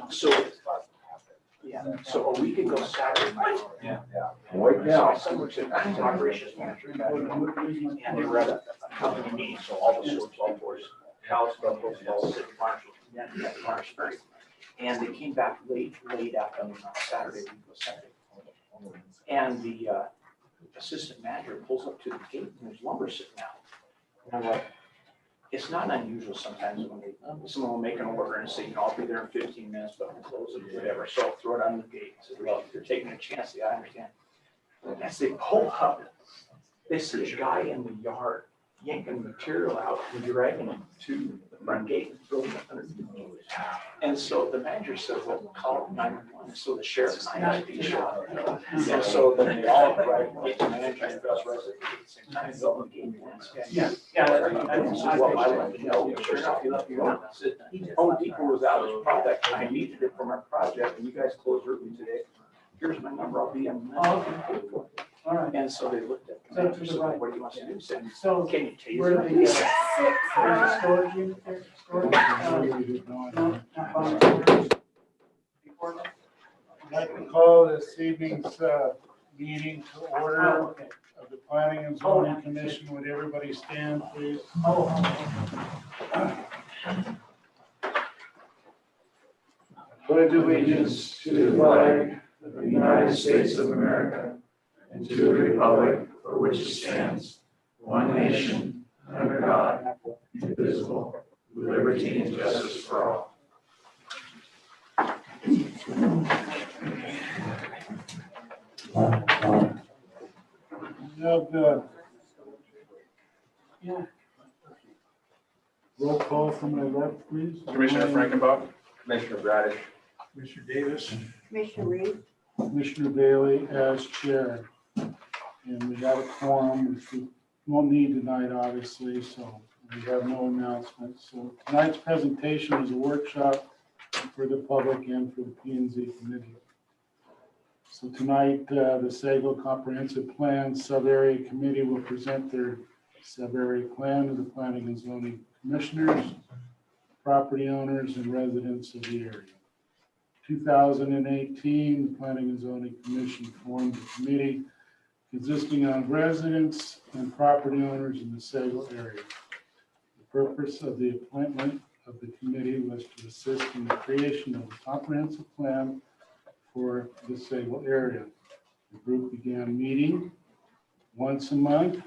So, yeah, so a week ago Saturday night. Yeah. Right now, my son works at the operations manager, and they were at a company meeting, so all the sorts, all fours, cows, buffaloes, all city marshals, and Marshburg. And they came back late after on Saturday, week was Saturday. And the assistant manager pulls up to the gate and there's lumber sitting out. And I'm like, it's not unusual sometimes when someone will make an order and say, I'll be there in 15 minutes, but we'll close it, whatever. So I'll throw it on the gate. I said, well, if you're taking a chance, yeah, I understand. As they pull up, they see a guy in the yard yanking material out and dragging it to the front gate and throwing it underneath the gate. And so the manager said, well, call 911. So the sheriff's 911 show up. And so then they all get the manager and best resident at the same time. So the gate once. Yeah. I didn't say, well, I let you know. Sure enough, he let me know. I said, Home Depot was out of product. I needed it for my project and you guys closed early today. Here's my number. I'll be in. All right. And so they looked at the manager, said, what do you want to do? He said, So can you tase where me? the, there's a storage unit there, storage. No, not buying. Before that? I'd like to call this evening's meeting to order Oh, okay. of the Planning and Zoning Commission. Would everybody stand, please? Pledge allegiance to the flag of the United States of America and to the republic for which it stands, one nation, under God, indivisible, with liberty and justice for all. Have the roll call from my left, please. Commissioner Frankenbach. Commissioner Bradish. Commissioner Davis. Commissioner Reed, Commissioner Bailey as chair. And we got a quorum, which we won't need tonight, obviously, so we have no announcements. So tonight's presentation is a workshop for the public and for the P and Z committee. So tonight, the Sago Comprehensive Plan Sub-Area Committee will present their sub-area plan to the Planning and Zoning Commissioners, property owners, and residents of the area. 2018, the Planning and Zoning Commission formed a committee consisting of residents and property owners in the Sago area. The purpose of the appointment of the committee was to assist in the creation of a comprehensive plan for the Sago area. The group began meeting once a month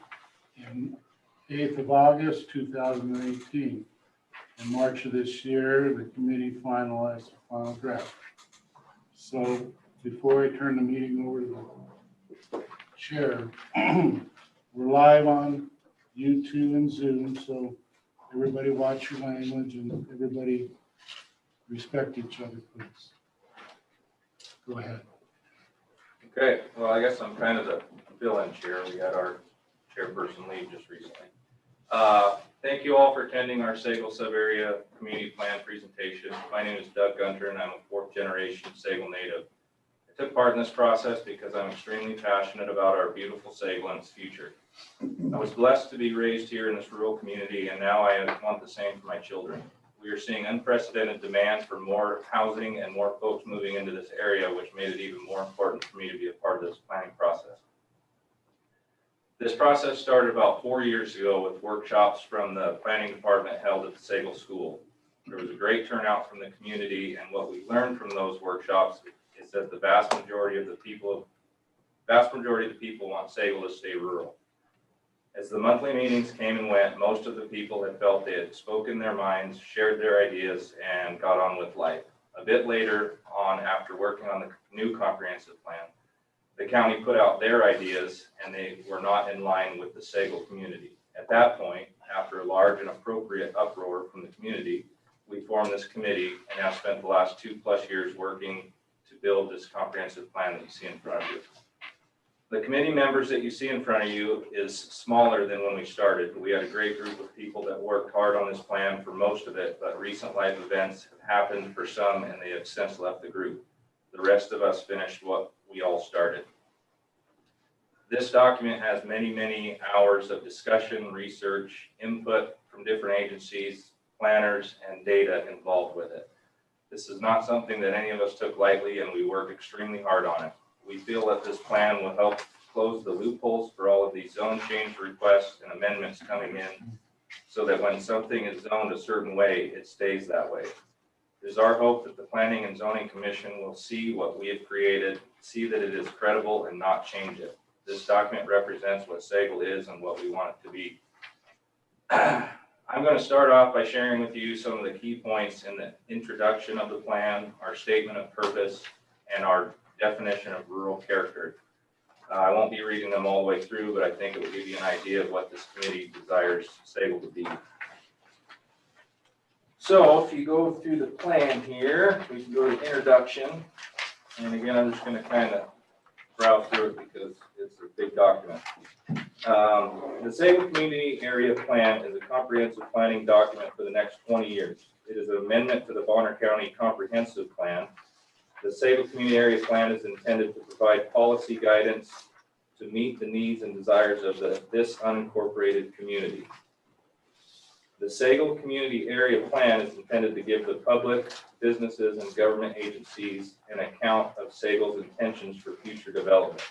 in 8th of August, 2018. In March of this year, the committee finalized the final draft. So before I turn the meeting over to the chair, we're live on YouTube and Zoom, so everybody watch your language and everybody respect each other, please. Go ahead. Okay, well, I guess I'm kind of the fill-in chair. We had our chairperson leave just recently. Thank you all for attending our Sago Sub-Area Community Plan presentation. My name is Doug Gunter, and I'm a fourth-generation Sago native. I took part in this process because I'm extremely passionate about our beautiful Sago and its future. I was blessed to be raised here in this rural community, and now I want the same for my children. We are seeing unprecedented demand for more housing and more folks moving into this area, which made it even more important for me to be a part of this planning process. This process started about 4 years ago with workshops from the planning department held at the Sago School. There was a great turnout from the community, and what we learned from those workshops is that the vast majority of the people want Sago to stay rural. As the monthly meetings came and went, most of the people had felt they had spoken their minds, shared their ideas, and got on with life. A bit later on, after working on the new comprehensive plan, the county put out their ideas, and they were not in line with the Sago community. At that point, after a large and appropriate uproar from the community, we formed this committee and have spent the last 2+ years working to build this comprehensive plan that you see in front of you. The committee members that you see in front of you is smaller than when we started. We had a great group of people that worked hard on this plan for most of it, but recent life events have happened for some, and they have since left the group. The rest of us finished what we all started. This document has many, many hours of discussion, research, input from different agencies, planners, and data involved with it. This is not something that any of us took lightly, and we worked extremely hard on it. We feel that this plan will help close the loopholes for all of these zone change requests and amendments coming in, so that when something is zoned a certain way, it stays that way. It is our hope that the Planning and Zoning Commission will see what we have created, see that it is credible, and not change it. This document represents what Sagal is and what we want it to be. I'm going to start off by sharing with you some of the key points in the introduction of the plan, our statement of purpose, and our definition of rural character. I won't be reading them all the way through, but I think it will give you an idea of what this committee desires Sagal to be. So if you go through the plan here, we can go to introduction. And again, I'm just going to kind of browse through it because it's a big document. The Sagal Community Area Plan is a comprehensive planning document for the next 20 years. It is an amendment to the Bonner County Comprehensive Plan. The Sagal Community Area Plan is intended to provide policy guidance to meet the needs and desires of this unincorporated community. The Sagal Community Area Plan is intended to give the public, businesses, and government agencies an account of Sagal's intentions for future development.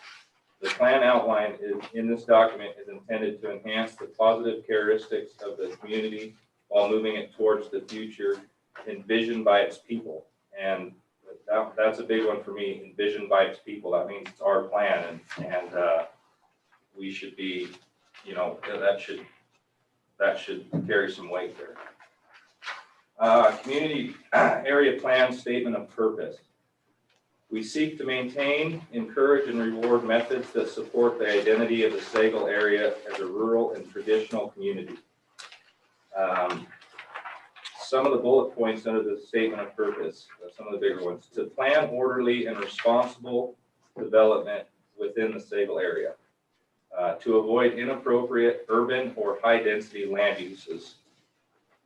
The plan outlined in this document is intended to enhance the positive characteristics of the community while moving it towards the future envisioned by its people. And that's a big one for me, envisioned by its people. That means it's our plan, and we should be, you know, that should carry some weight there. Community Area Plan Statement of Purpose. We seek to maintain, encourage, and reward methods that support the identity of the Sagal area as a rural and traditional community. Some of the bullet points under the Statement of Purpose, some of the bigger ones: to plan orderly and responsible development within the Sagal area, to avoid inappropriate urban or high-density land uses,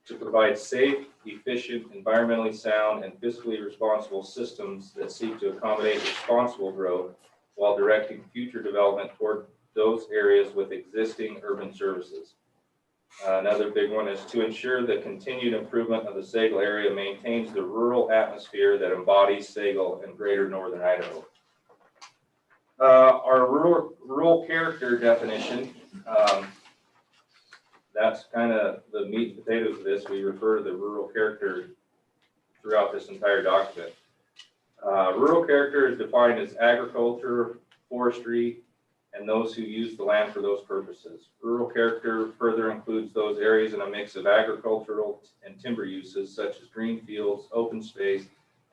to provide safe, efficient, environmentally sound, and fiscally responsible systems that seek to accommodate responsible growth while directing future development toward those areas with existing urban services. Another big one is to ensure the continued improvement of the Sagal area maintains the rural atmosphere that embodies Sagal and greater northern Idaho. Our rural character definition, that's kind of the meat and potatoes of this. We refer to the rural character throughout this entire document. Rural character is defined as agriculture, forestry, and those who use the land for those purposes. Rural character further includes those areas in a mix of agricultural and timber uses, such as green fields, open space,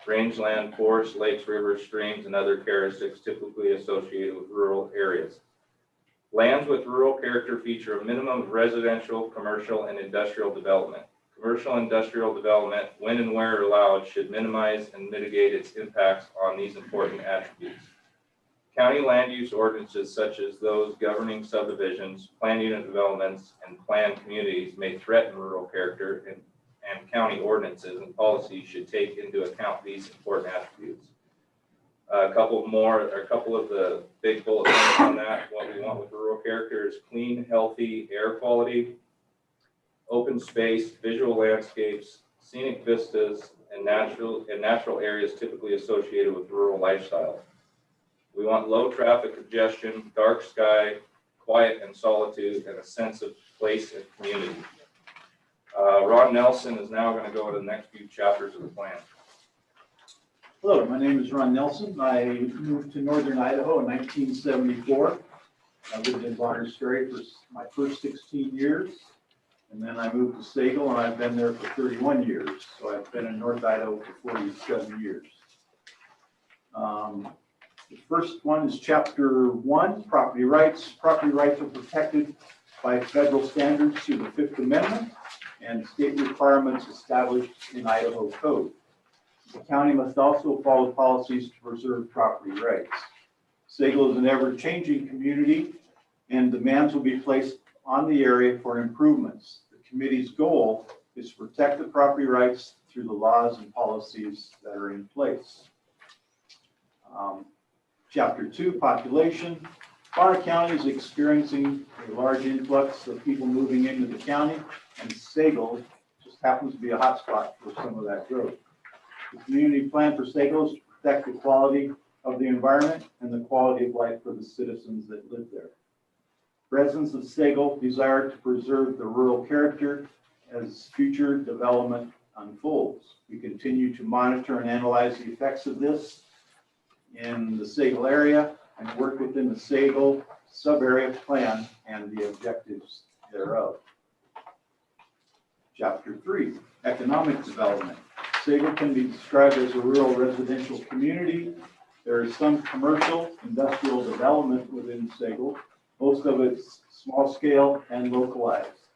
rangeland, forests, lakes, rivers, streams, and other characteristics typically associated with rural areas. Lands with rural character feature a minimum of residential, commercial, and industrial development. Commercial and industrial development, when and where allowed, should minimize and mitigate its impacts on these important attributes. County land use ordinances such as those governing subdivisions, planned unit developments, and planned communities may threaten rural character, and county ordinances and policies should take into account these important attributes. A couple of the big bullet points on that. What we want with rural character is clean, healthy air quality, open space, visual landscapes, scenic vistas, and natural areas typically associated with rural lifestyle. We want low traffic congestion, dark sky, quiet and solitude, and a sense of place and community. Ron Nelson is now going to go to the next few chapters of the plan. Hello, my name is Ron Nelson. I moved to northern Idaho in 1974. I lived in Bonner Strait for my first 16 years. And then I moved to Sagal, and I've been there for 31 years. So I've been in North Idaho for 47 years. The first one is Chapter 1, Property Rights. Property rights are protected by federal standards through the Fifth Amendment and state requirements established in Idaho Code. The county must also follow policies to preserve property rights. Sagal is an ever-changing community, and demands will be placed on the area for improvements. The committee's goal is to protect the property rights through the laws and policies that are in place. Chapter 2, Population. Bonner County is experiencing a large influx of people moving into the county, and Sagal just happens to be a hotspot for some of that growth. The community plan for Sago is to protect the quality of the environment and the quality of life for the citizens that live there. Residents of Sago desire to preserve the rural character as future development unfolds. We continue to monitor and analyze the effects of this in the Sago area and work within the Sago sub-area plan and the objectives thereof. Chapter 3, Economic Development. Sago can be described as a rural residential community. There is some commercial, industrial development within Sago. Most of it's small scale and localized.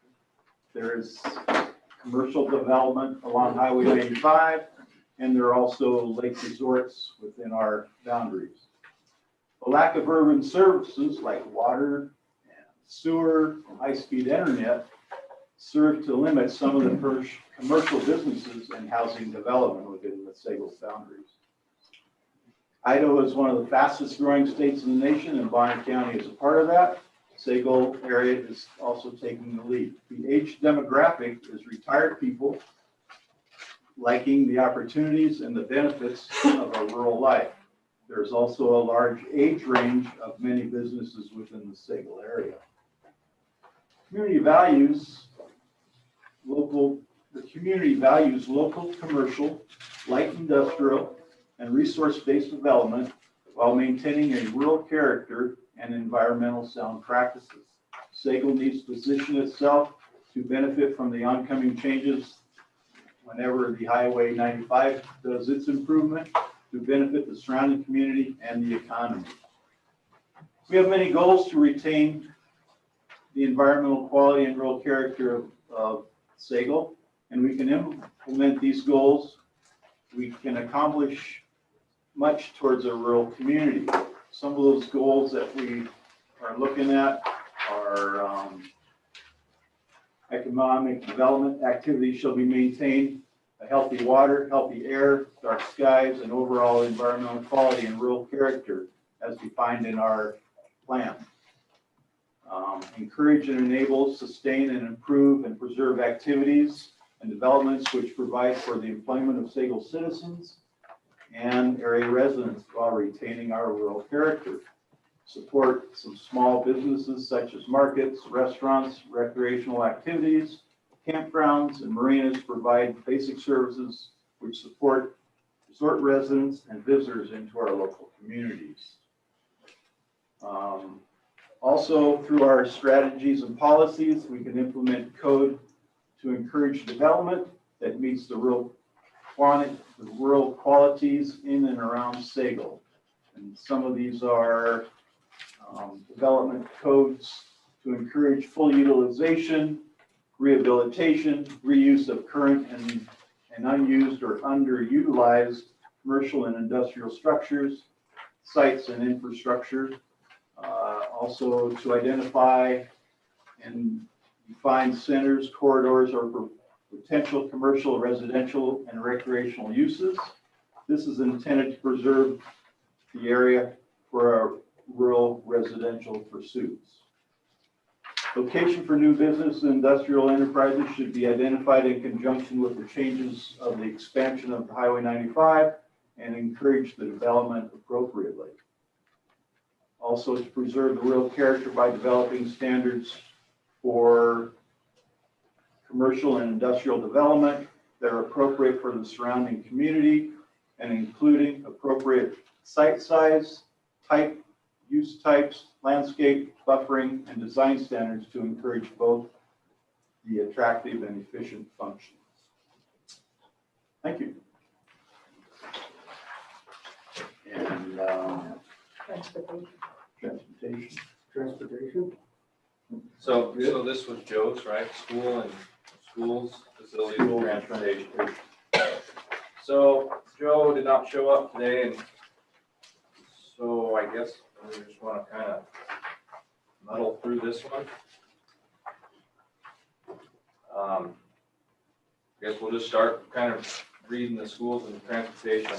There is commercial development along Highway 95, and there are also lake resorts within our boundaries. The lack of urban services like water and sewer and high-speed internet serve to limit some of the commercial businesses and housing development within the Sago boundaries. Idaho is one of the fastest growing states in the nation, and Bonner County is a part of that. Sago area is also taking the lead. The age demographic is retired people liking the opportunities and the benefits of a rural life. There's also a large age range of many businesses within the Sago area. Community values the community values local, commercial, light industrial, and resource-based development while maintaining a rural character and environmental sound practices. Sago needs to position itself to benefit from the oncoming changes whenever the Highway 95 does its improvement to benefit the surrounding community and the economy. We have many goals to retain the environmental quality and rural character of Sago, and we can implement these goals. We can accomplish much towards a rural community. Some of those goals that we are looking at are economic development activities shall be maintained, a healthy water, healthy air, dark skies, and overall environmental quality and rural character as defined in our plan. Encourage and enable, sustain and improve and preserve activities and developments which provide for the employment of Sago citizens and area residents while retaining our rural character. Support some small businesses such as markets, restaurants, recreational activities, campgrounds, and marinas provide basic services which support resort residents and visitors into our local communities. Also, through our strategies and policies, we can implement code to encourage development that meets the rural qualities in and around Sago. And some of these are development codes to encourage full utilization, rehabilitation, reuse of current and unused or underutilized commercial and industrial structures, sites and infrastructure. Also to identify and define centers, corridors, or potential commercial, residential, and recreational uses. This is intended to preserve the area for our rural residential pursuits. Location for new business and industrial enterprises should be identified in conjunction with the changes of the expansion of Highway 95 and encourage the development appropriately. Also, to preserve the rural character by developing standards for commercial and industrial development that are appropriate for the surrounding community and including appropriate site size, type, use types, landscape, buffering, and design standards to encourage both the attractive and efficient functions. Thank you. And transportation. So this was Joe's, right? Schools, facilities, and transportation. So Joe did not show up today, and so I guess we just want to kind of muddle through this one. I guess we'll just start kind of reading the schools and transportation.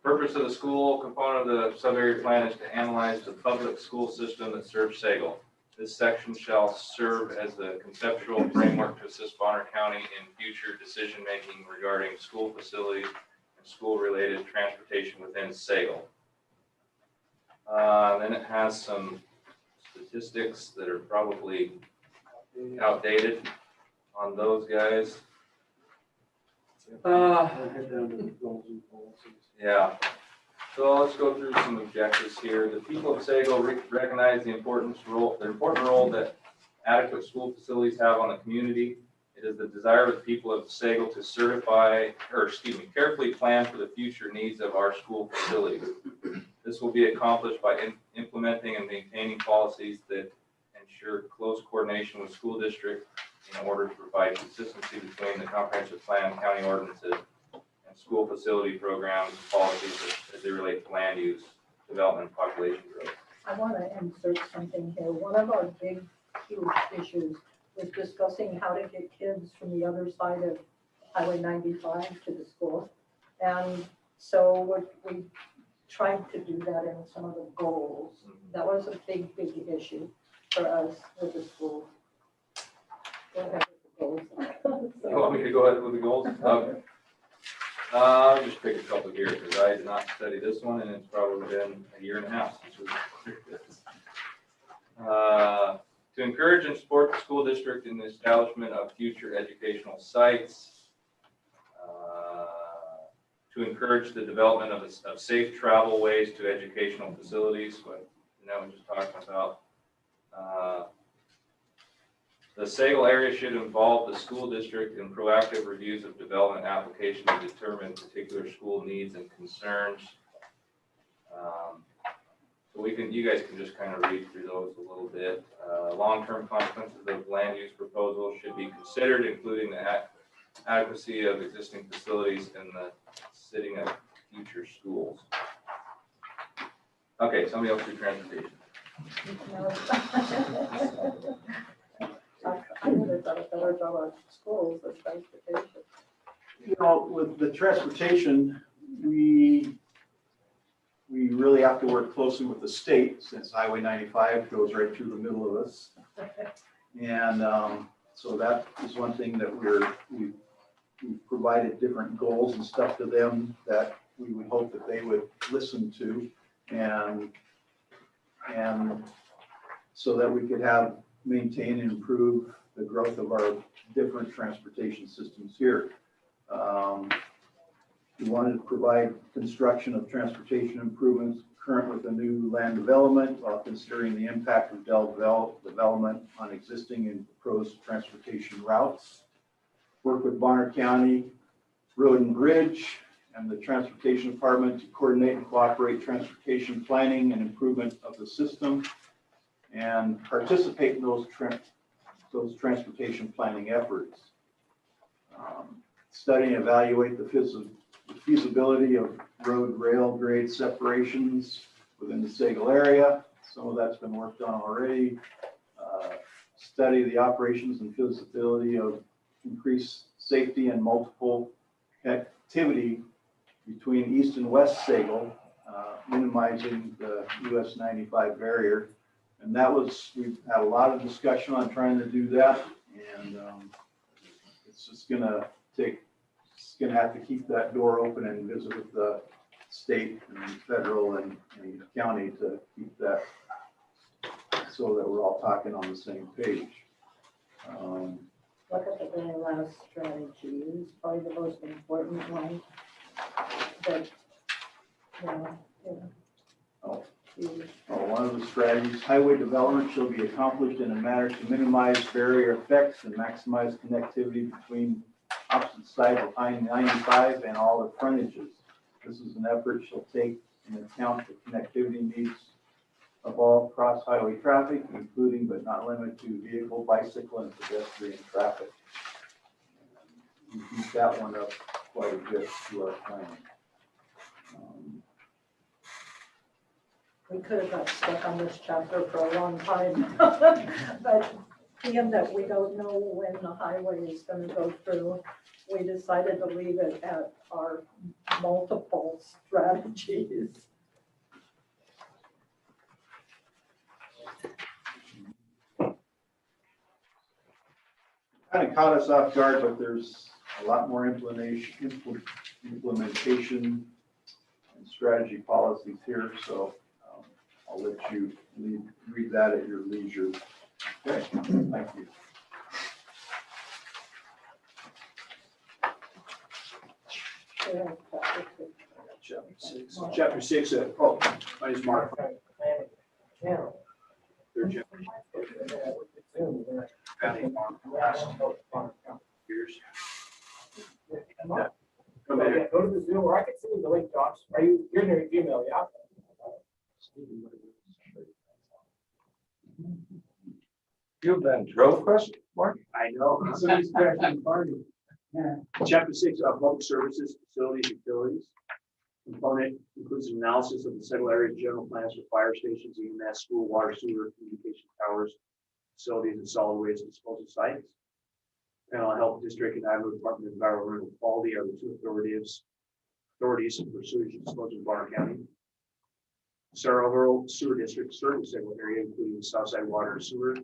Purpose of the school component of the sub-area plan is to analyze the public school system that serves Sago. This section shall serve as the conceptual framework to assist Bonner County in future decision-making regarding school facilities and school-related transportation within Sagal. Then it has some statistics that are probably outdated on those guys. Yeah. So let's go through some objectives here. The people of Sagal recognize the important role that adequate school facilities have on the community. It is the desire of the people of Sagal to carefully plan for the future needs of our school facilities. This will be accomplished by implementing and maintaining policies that ensure close coordination with school district in order to provide consistency between the comprehensive plan, county ordinances, and school facility programs, policies as they relate to land use, development, and population growth. I want to insert something here. One of our big, huge issues was discussing how to get kids from the other side of Highway 95 to the school. And so we tried to do that in some of the goals. That was a big, big issue for us with the school. Go ahead with the goals. You want me to go ahead with the goals? Okay. I'll just pick a couple here because I did not study this one and it's probably been a year and a half since we did this. To encourage and support the school district in the establishment of future educational sites. To encourage the development of safe travel ways to educational facilities, what Annette was just talking about. The Sagal area should involve the school district in proactive reviews of development applications to determine particular school needs and concerns. So you guys can just kind of read through those a little bit. Long-term consequences of land use proposals should be considered, including the adequacy of existing facilities and the sitting of future schools. Okay, somebody else do transportation. I would have done a better job on schools with transportation. You know, with the transportation, we really have to work closely with the state since Highway 95 goes right through the middle of us. And so that is one thing that we've provided different goals and stuff to them that we would hope that they would listen to. And so that we could maintain and improve the growth of our different transportation systems here. We wanted to provide construction of transportation improvements current with the new land development while considering the impact of development on existing and proposed transportation routes. Work with Bonner County Road and Bridge and the Transportation Department to coordinate and cooperate transportation planning and improvement of the system and participate in those transportation planning efforts. Study and evaluate the feasibility of road rail grade separations within the Sagal area. Some of that's been worked on already. Study the operations and feasibility of increased safety and multiple activity between east and west Sagal, minimizing the US 95 barrier. And we've had a lot of discussion on trying to do that. And it's just gonna have to keep that door open and visit with the state and federal and county to keep that so that we're all talking on the same page. Look at the very last strategy, is probably the most important one. That, One of the strategies, highway development shall be accomplished in a manner to minimize barrier effects and maximize connectivity between opposite sides of I-95 and all the frontages. This is an effort shall take into account the connectivity needs of all cross-highway traffic, including but not limited to vehicle, bicycle, and pedestrian traffic. We beat that one up quite a bit to our planning. we could have got stuck on this chapter for a long time. But being that we don't know when the highway is going to go through, we decided to leave it at our multiple strategies. kind of caught us off guard, but there's a lot more implementation and strategy policies here, so I'll let you read that at your leisure. Okay, thank you. Chapter six, my name is Mark. They're Jim. Years. Come in. Go to the Zoom, or I can send you the link, Josh. You're in your email, yeah? You've been drove question, Mark? I know. Chapter six, public services, facilities, utilities. Component includes an analysis of the several area general plans for fire stations, EMS, school, water, sewer, communication towers, facilities, and solid waste disposal sites. Mental Health District and Idaho Department of Environmental Quality are the two authorities for sewage disposal in Bonner County. Sarah Rural Sewer District serves the Sago area, including Southside Water and Sewer,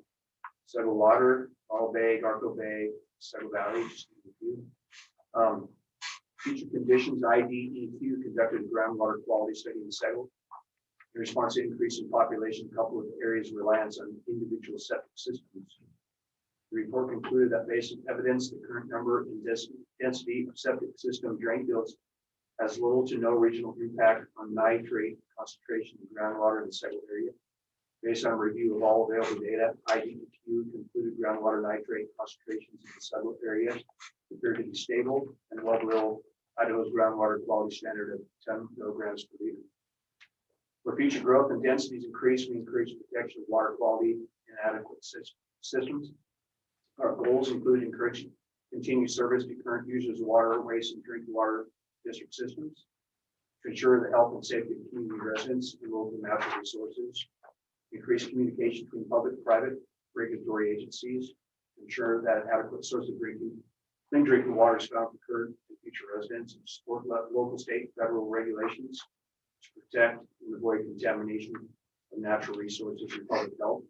Sago Water, All Bay, Garco Bay, Sago Valley, just to name a few. Future conditions, IDEQ conducted a groundwater quality study in Sago. In response to increase in population coupled with areas reliance on individual septic systems. The report concluded that based on evidence, the current number and density of septic system drain fields has little to no regional impact on nitrate concentration in groundwater in the Sago area. Based on a review of all available data, IDEQ concluded groundwater nitrate concentrations in the Sago area appear to be stable and well below Idaho's groundwater quality standard of 10 milligrams per liter. For future growth and densities increase, we increase protection of water quality in adequate systems. Our goals include encouraging continued service to current users of water, waste, and drinking water district systems, to ensure the health and safety of community residents and local natural resources, increase communication between public and private regulatory agencies, to ensure that an adequate source of clean drinking water is found for current and future residents, and support local, state, federal regulations to protect and avoid contamination of natural resources and public health.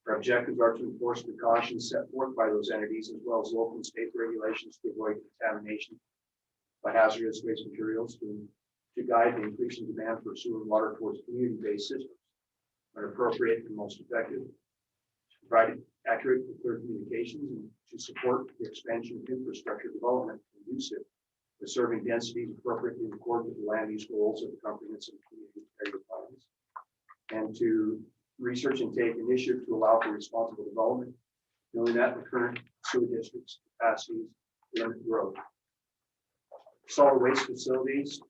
Our objectives are to enforce precautions set forth by those entities, as well as local and state regulations to avoid contamination by hazardous waste materials, to guide the increasing demand for sewer and water towards community-based systems when appropriate and most effective, to provide accurate and clear communications, and to support the expansion of infrastructure development conducive to serving densities appropriately in accordance with the land use goals of the comprehensive community area plans, and to research and take initiative to allow for responsible development, knowing that the current sewer district's capacities limit growth. Solid waste facilities,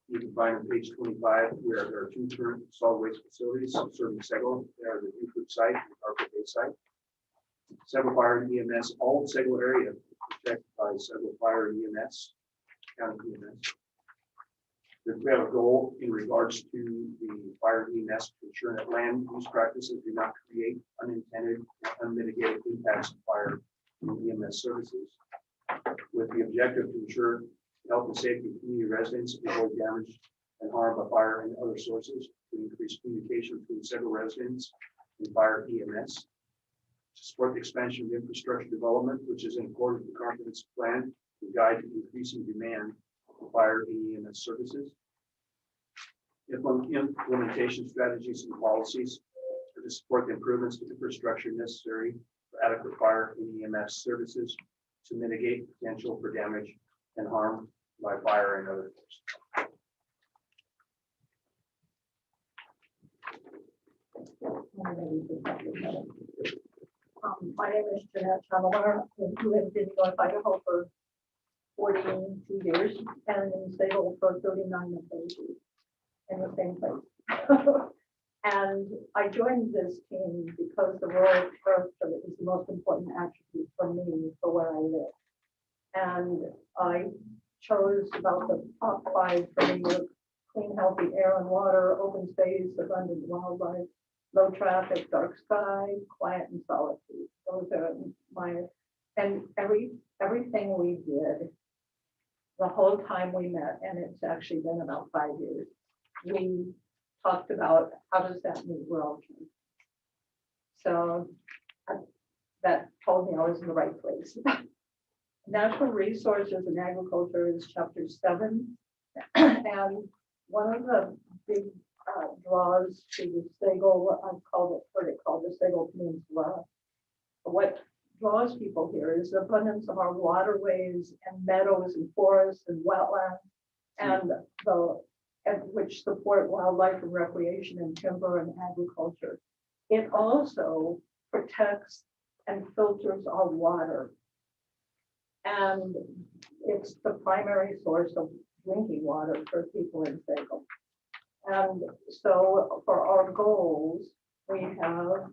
you can find on page 25, where there are two current solid waste facilities serving Sago. They are the Newford site and the Garco Bay site. Sago Fire and EMS, all of Sago area protected by Sago Fire and EMS, county EMS. We have a goal in regards to the fire and EMS to ensure that land use practices do not create unintended and unmitigated impacts of fire and EMS services, with the objective to ensure health and safety of community residents, avoid damage and harm by fire and other sources, to increase communication between several residents and fire EMS, to support the expansion of infrastructure development, which is in accordance with the comprehensive plan to guide the increasing demand for fire and EMS services. Implementation strategies and policies to support the improvements to infrastructure necessary for adequate fire and EMS services to mitigate potential for damage and harm by fire and other forces. My name is Jeanette Chamamar, who has been in Idaho for 42 years and in Sago for 39 of those years in the same place. And I joined this team because the rural character is the most important attribute for me for where I live. And I chose about the top 5 for me were clean, healthy air and water, open space, abundant wildlife, low traffic, dark sky, quiet and solitude. Those are my, and everything we did, the whole time we met, and it's actually been about 5 years, we talked about how does that meet rural needs. So that told me I was in the right place. Natural resources and agriculture is chapter 7. And one of the big draws to the Sago, I've heard it called the Sago Peninsula. What draws people here is the abundance of our waterways and meadows and forests and wetlands, and which support wildlife and recreation and timber and agriculture. It also protects and filters our water. And it's the primary source of drinking water for people in Sago. And so for our goals, we have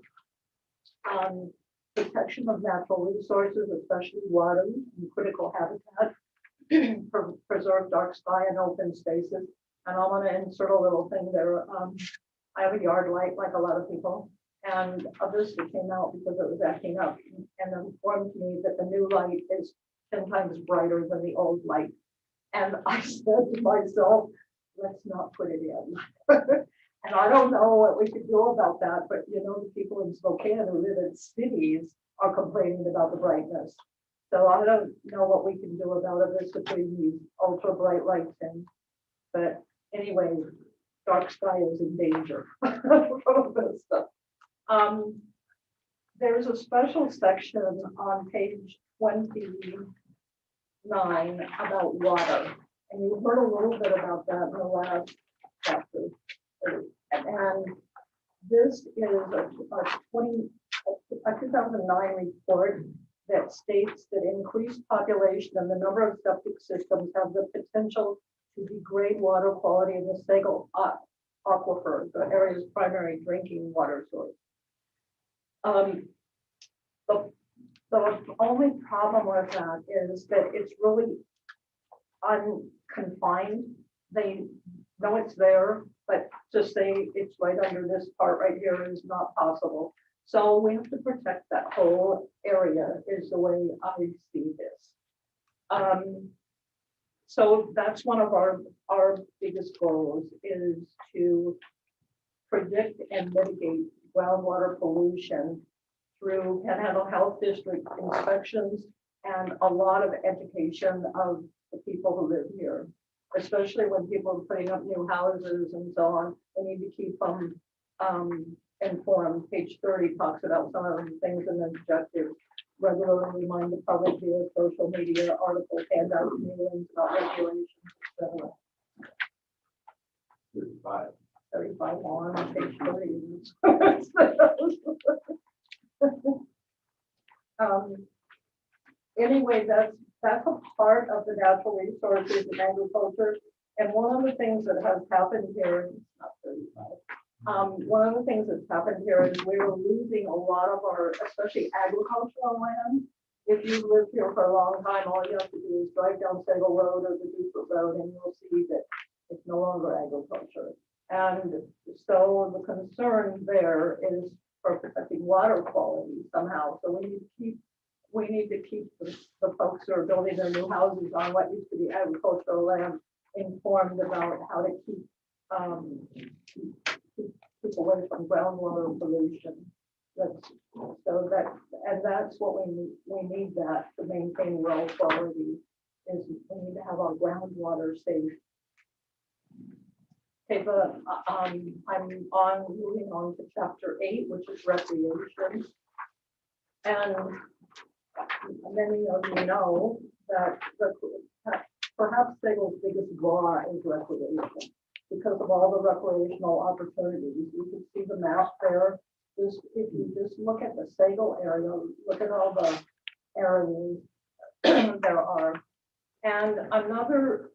protection of natural resources, especially water and critical habitat, preserve dark sky and open spaces. And I want to insert a little thing there. I have a yard light like a lot of people, and a visitor came out because it was acting up and informed me that the new light is 10 times brighter than the old light. And I said to myself, let's not put it in. And I don't know what we could do about that, but you know, the people in Spokane who live in cities are complaining about the brightness. So I don't know what we can do about it, is to putting these ultra bright lights in. But anyway, dark sky is in danger from this stuff. There's a special section on page 29 about water. And you heard a little bit about that in the last chapter. And this is a 2009 report that states that increased population and the number of septic systems have the potential to degrade water quality in the Sago aquifer, the area's primary drinking water source. The only problem with that is that it's really unconfined. They know it's there, but to say it's right under this part right here is not possible. So we have to protect that whole area is the way I see this. So that's one of our biggest goals, is to predict and mitigate groundwater pollution through Panhandle Health District inspections and a lot of education of the people who live here, especially when people are putting up new houses and so on. We need to keep them informed. Page 30 talks about some of the things in the objectives. Regularly remind the public via social media, articles, handouts, meetings about regulations, etc. 35 on page 30. Anyway, that's a part of the natural resources and agriculture. And one of the things that has happened here, not 35. One of the things that's happened here is we're losing a lot of our, especially agricultural land. If you live here for a long time, all you have to do is drive down Sago Road or the Dupont Road, and you'll see that it's no longer agriculture. And so the concern there is for protecting water quality somehow. So we need to keep the folks who are building their new houses on what used to be agricultural land informed about how to keep away from groundwater pollution. That's what we need that to maintain well quality, is we need to have our groundwater safe. Okay, but I'm moving on to chapter 8, which is recreation. And many of you know that perhaps Sago's biggest draw is recreation, because of all the recreational opportunities. You can see the map there. If you just look at the Sago area, look at all the areas there are. And another,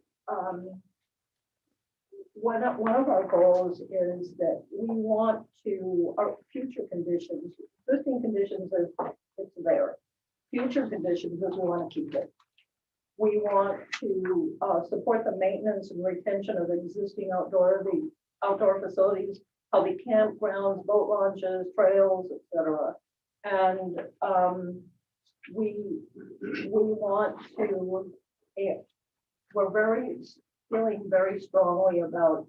one of our goals is that we want to, our future conditions, existing conditions is it's there. Future conditions is we want to keep it. We want to support the maintenance and retention of existing outdoor facilities, public campgrounds, boat launches, trails, etc. And we want to, we're feeling very strongly about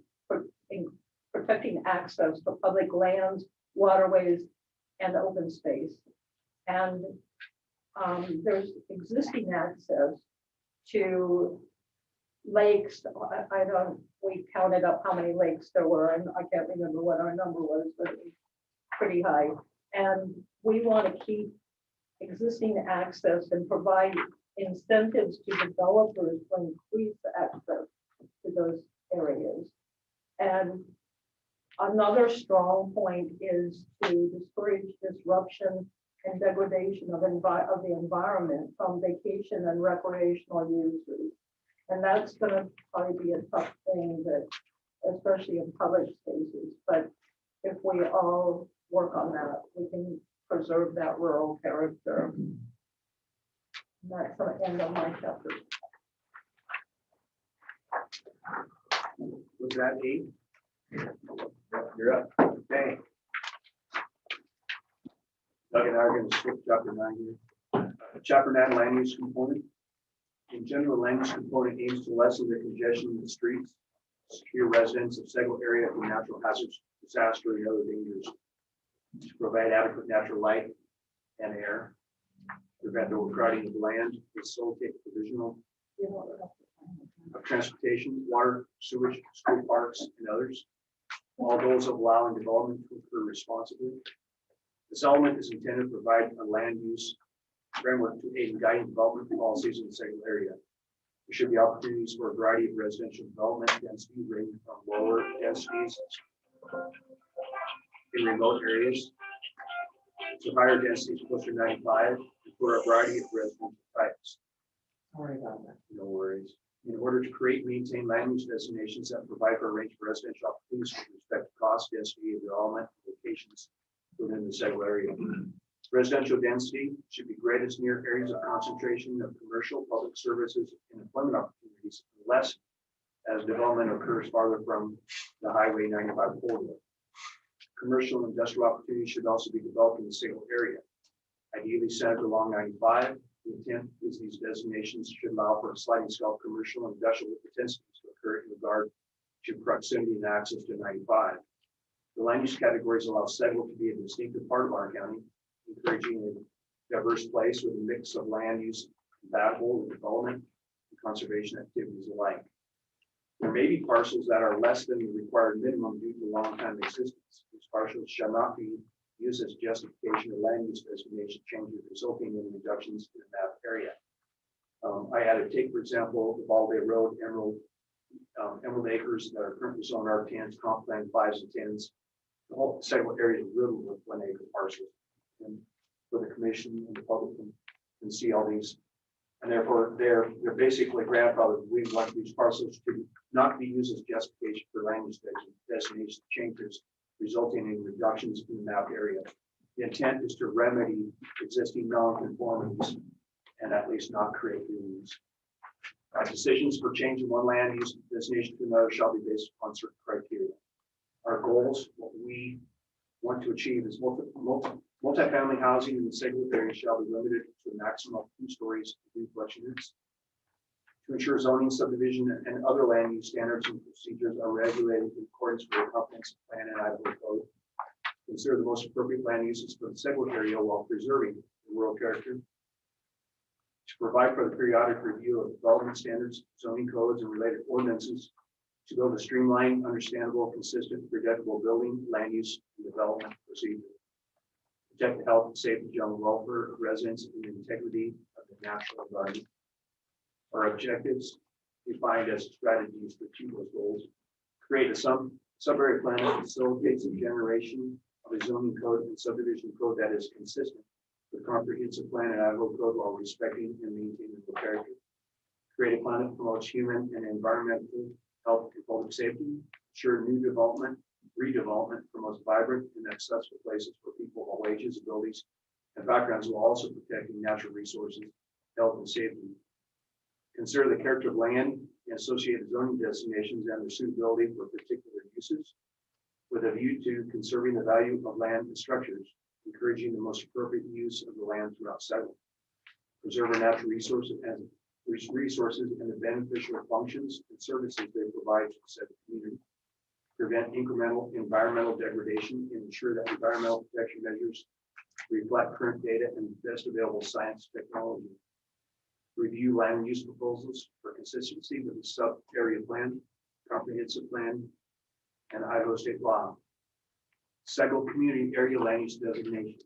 protecting access to public lands, waterways, and open space. And there's existing access to lakes. I don't, we counted up how many lakes there were, and I can't remember what our number was, but it was pretty high. And we want to keep existing access and provide incentives to developers to increase access to those areas. And another strong point is to discourage disruption and degradation of the environment from vacation and recreational users. And that's gonna probably be a tough thing, that, especially in public spaces. But if we all work on that, we can preserve that rural character. And that's the end of my chapter. Was that 8? You're up. Okay. Doug and I are going to skip chapter 9 here. Chapter 9, land use component. In general, land use component aims to lessen the congestion in the streets, secure residents of Segal area from natural hazards, disaster, and other dangers, to provide adequate natural light and air, prevent overcrowding of land, facilitate provisional of transportation, water, sewage, school parks, and others. All goals of allowing development to occur responsibly. This element is intended to provide a land use framework to aid in guiding development policies in the Segal area. There should be opportunities for a variety of residential development densities ranging from lower densities in remote areas to higher densities closer to 95 for a variety of residential types. Sorry about that. No worries. In order to create and maintain land use destinations that provide for a range of residential opportunities with respect to cost, density, of development, locations within the Segal area. Residential density should be greatest near areas of concentration of commercial, public services, and employment opportunities, less as development occurs farther from the Highway 95 corridor. Commercial and industrial opportunities should also be developed in the Segal area, ideally centered along 95. The intent is these designations should allow for a sliding scale of commercial and industrial intensities to occur in regard to proximity and access to 95. The land use categories allow Segal to be a distinctive part of our county, encouraging a diverse place with a mix of land use compatible with development and conservation activities alike. There may be parcels that are less than the required minimum due to long time existence. These parcels shall not be used as justification of land use designation changes resulting in reductions in that area. I added, take for example, the Ball Bay Road, Emerald Acres that are currently zoned R10s, comp plan 5s and 10s. The whole Segal area is riddled with 1 acre parcels. And for the commission and the public can see all these. And therefore they're basically grandfathered. We want these parcels to not be used as justification for land use designation changes, resulting in reductions in the map area. The intent is to remedy existing non-conformities and at least not create new ones. Decisions for changing one land use designation to another shall be based upon certain criteria. Our goals, what we want to achieve is multifamily housing in the Segal area shall be limited to a maximum of 2 stories of duplex units. To ensure zoning, subdivision, and other land use standards and procedures are regulated in accordance with the comprehensive plan and Idaho code. Consider the most appropriate land uses for the Segal area while preserving the rural character. To provide for the periodic review of development standards, zoning codes, and related ordinances to build a streamlined, understandable, consistent, predictable building, land use, and development procedure. Protect the health, safety, general welfare of residents and the integrity of the natural environment. Our objectives defined as strategies to achieve those goals. Create a sub-area plan that facilitates the generation of a zoning code and subdivision code that is consistent with comprehensive plan and Idaho code while respecting and maintaining the character. Create a plan that promotes human and environmental health and public safety. Ensure new development, redevelopment promotes vibrant and accessible places for people of all ages, abilities, and backgrounds while also protecting natural resources, health, and safety. Consider the character of land and associated zoning designations and their suitability for particular uses, with a view to conserving the value of land and structures, encouraging the most appropriate use of the land throughout Segal. Preserve our natural resources and the beneficial functions and services they provide to the Segal community. Prevent incremental environmental degradation and ensure that environmental protection measures reflect current data and best available science technology. Review land use proposals for consistency with the sub-area plan, comprehensive plan, and Idaho state law. Segal community area land use designation.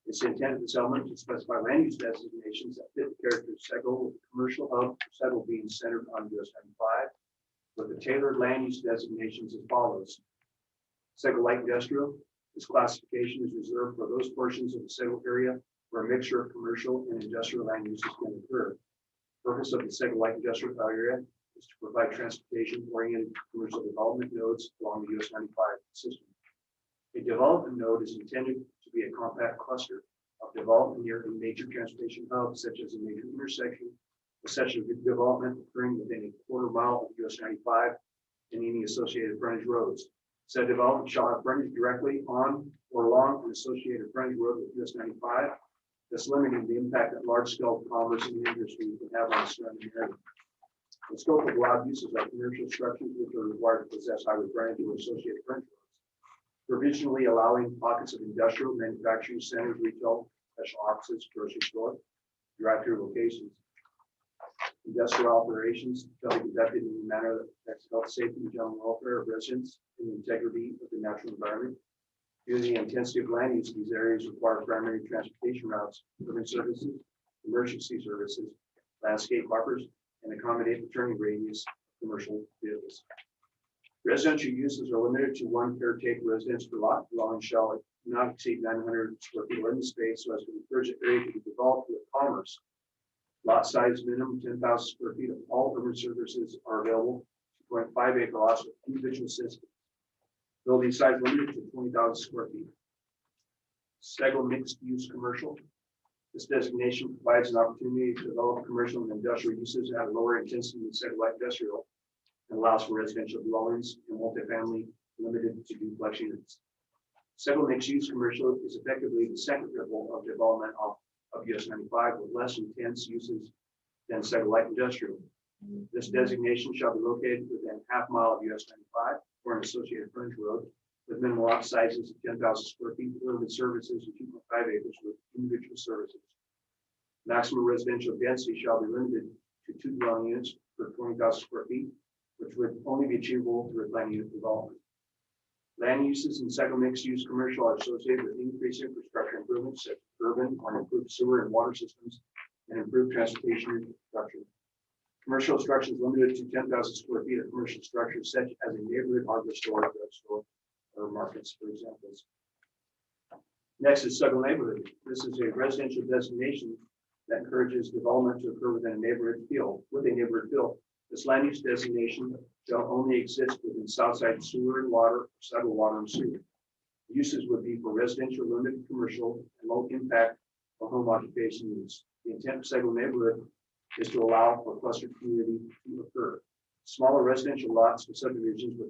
It's the intent of this element to specify land use designations that fit the character of Segal, with the commercial hub for Segal being centered on US 95, with the tailored land use designations as follows. Segal Light Industrial. This classification is reserved for those portions of the Segal area where a mixture of commercial and industrial land uses can occur. Purpose of the Segal Light Industrial area is to provide transportation-oriented commercial development nodes along the US 95 system. A development node is intended to be a compact cluster of development near a major transportation hub, such as a major intersection, with such a development occurring within a quarter mile of US 95 and any associated frontage roads. Said development shall have frontage directly on or along an associated frontage road with US 95, thus limiting the impact that large-scale commerce and industry can have on the surrounding area. The scope of allowed uses are commercial structures which are required to possess highway frontage or associated frontage roads. Provisionally allowing pockets of industrial, manufacturing centers, retail, special offices, grocery store, drive-through locations. Industrial operations shall be conducted in a manner that protects health, safety, and general welfare of residents and the integrity of the natural environment. Due to the intensity of land use, these areas require primary transportation routes, urban services, emergency services, landscape buffers, and accommodate the turning radius of commercial vehicles. Residential uses are limited to one caretaker residence per lot. Dwelling shall not exceed 900 square feet of living space so as to encourage the area to be developed with commerce. Lot size minimum 10,000 square feet of all urban services are available. 2.5 acre lots with individual systems. Building size limited to 20,000 square feet. Segal mixed use commercial. This designation provides an opportunity to develop commercial and industrial uses at a lower intensity than Segal Light Industrial, and allows for residential dwellings and multifamily limited to duplex units. Segal mixed use commercial is effectively the second level of development of US 95 with less intense uses than Segal Light Industrial. This designation shall be located within half mile of US 95 or an associated frontage road with minimum lot sizes of 10,000 square feet for urban services and 2.5 acres with individual services. Maximum residential density shall be limited to 2 dwelling units per 20,000 square feet, which would only be achievable through land unit development. Land uses in Segal mixed use commercial are associated with increased infrastructure improvements such as urban or improved sewer and water systems and improved transportation infrastructure. Commercial structures limited to 10,000 square feet of commercial structures such as a neighborhood hardware store, drugstore, or markets, for examples. Next is Segal neighborhood. This is a residential designation that encourages development to occur within a neighborhood feel. This land use designation shall only exist within Southside sewer and water, Segal water and sewer. Uses would be for residential, limited commercial, and low impact or home occupation use. The intent of Segal neighborhood is to allow for clustered community to occur. Smaller residential lots for subdivisions with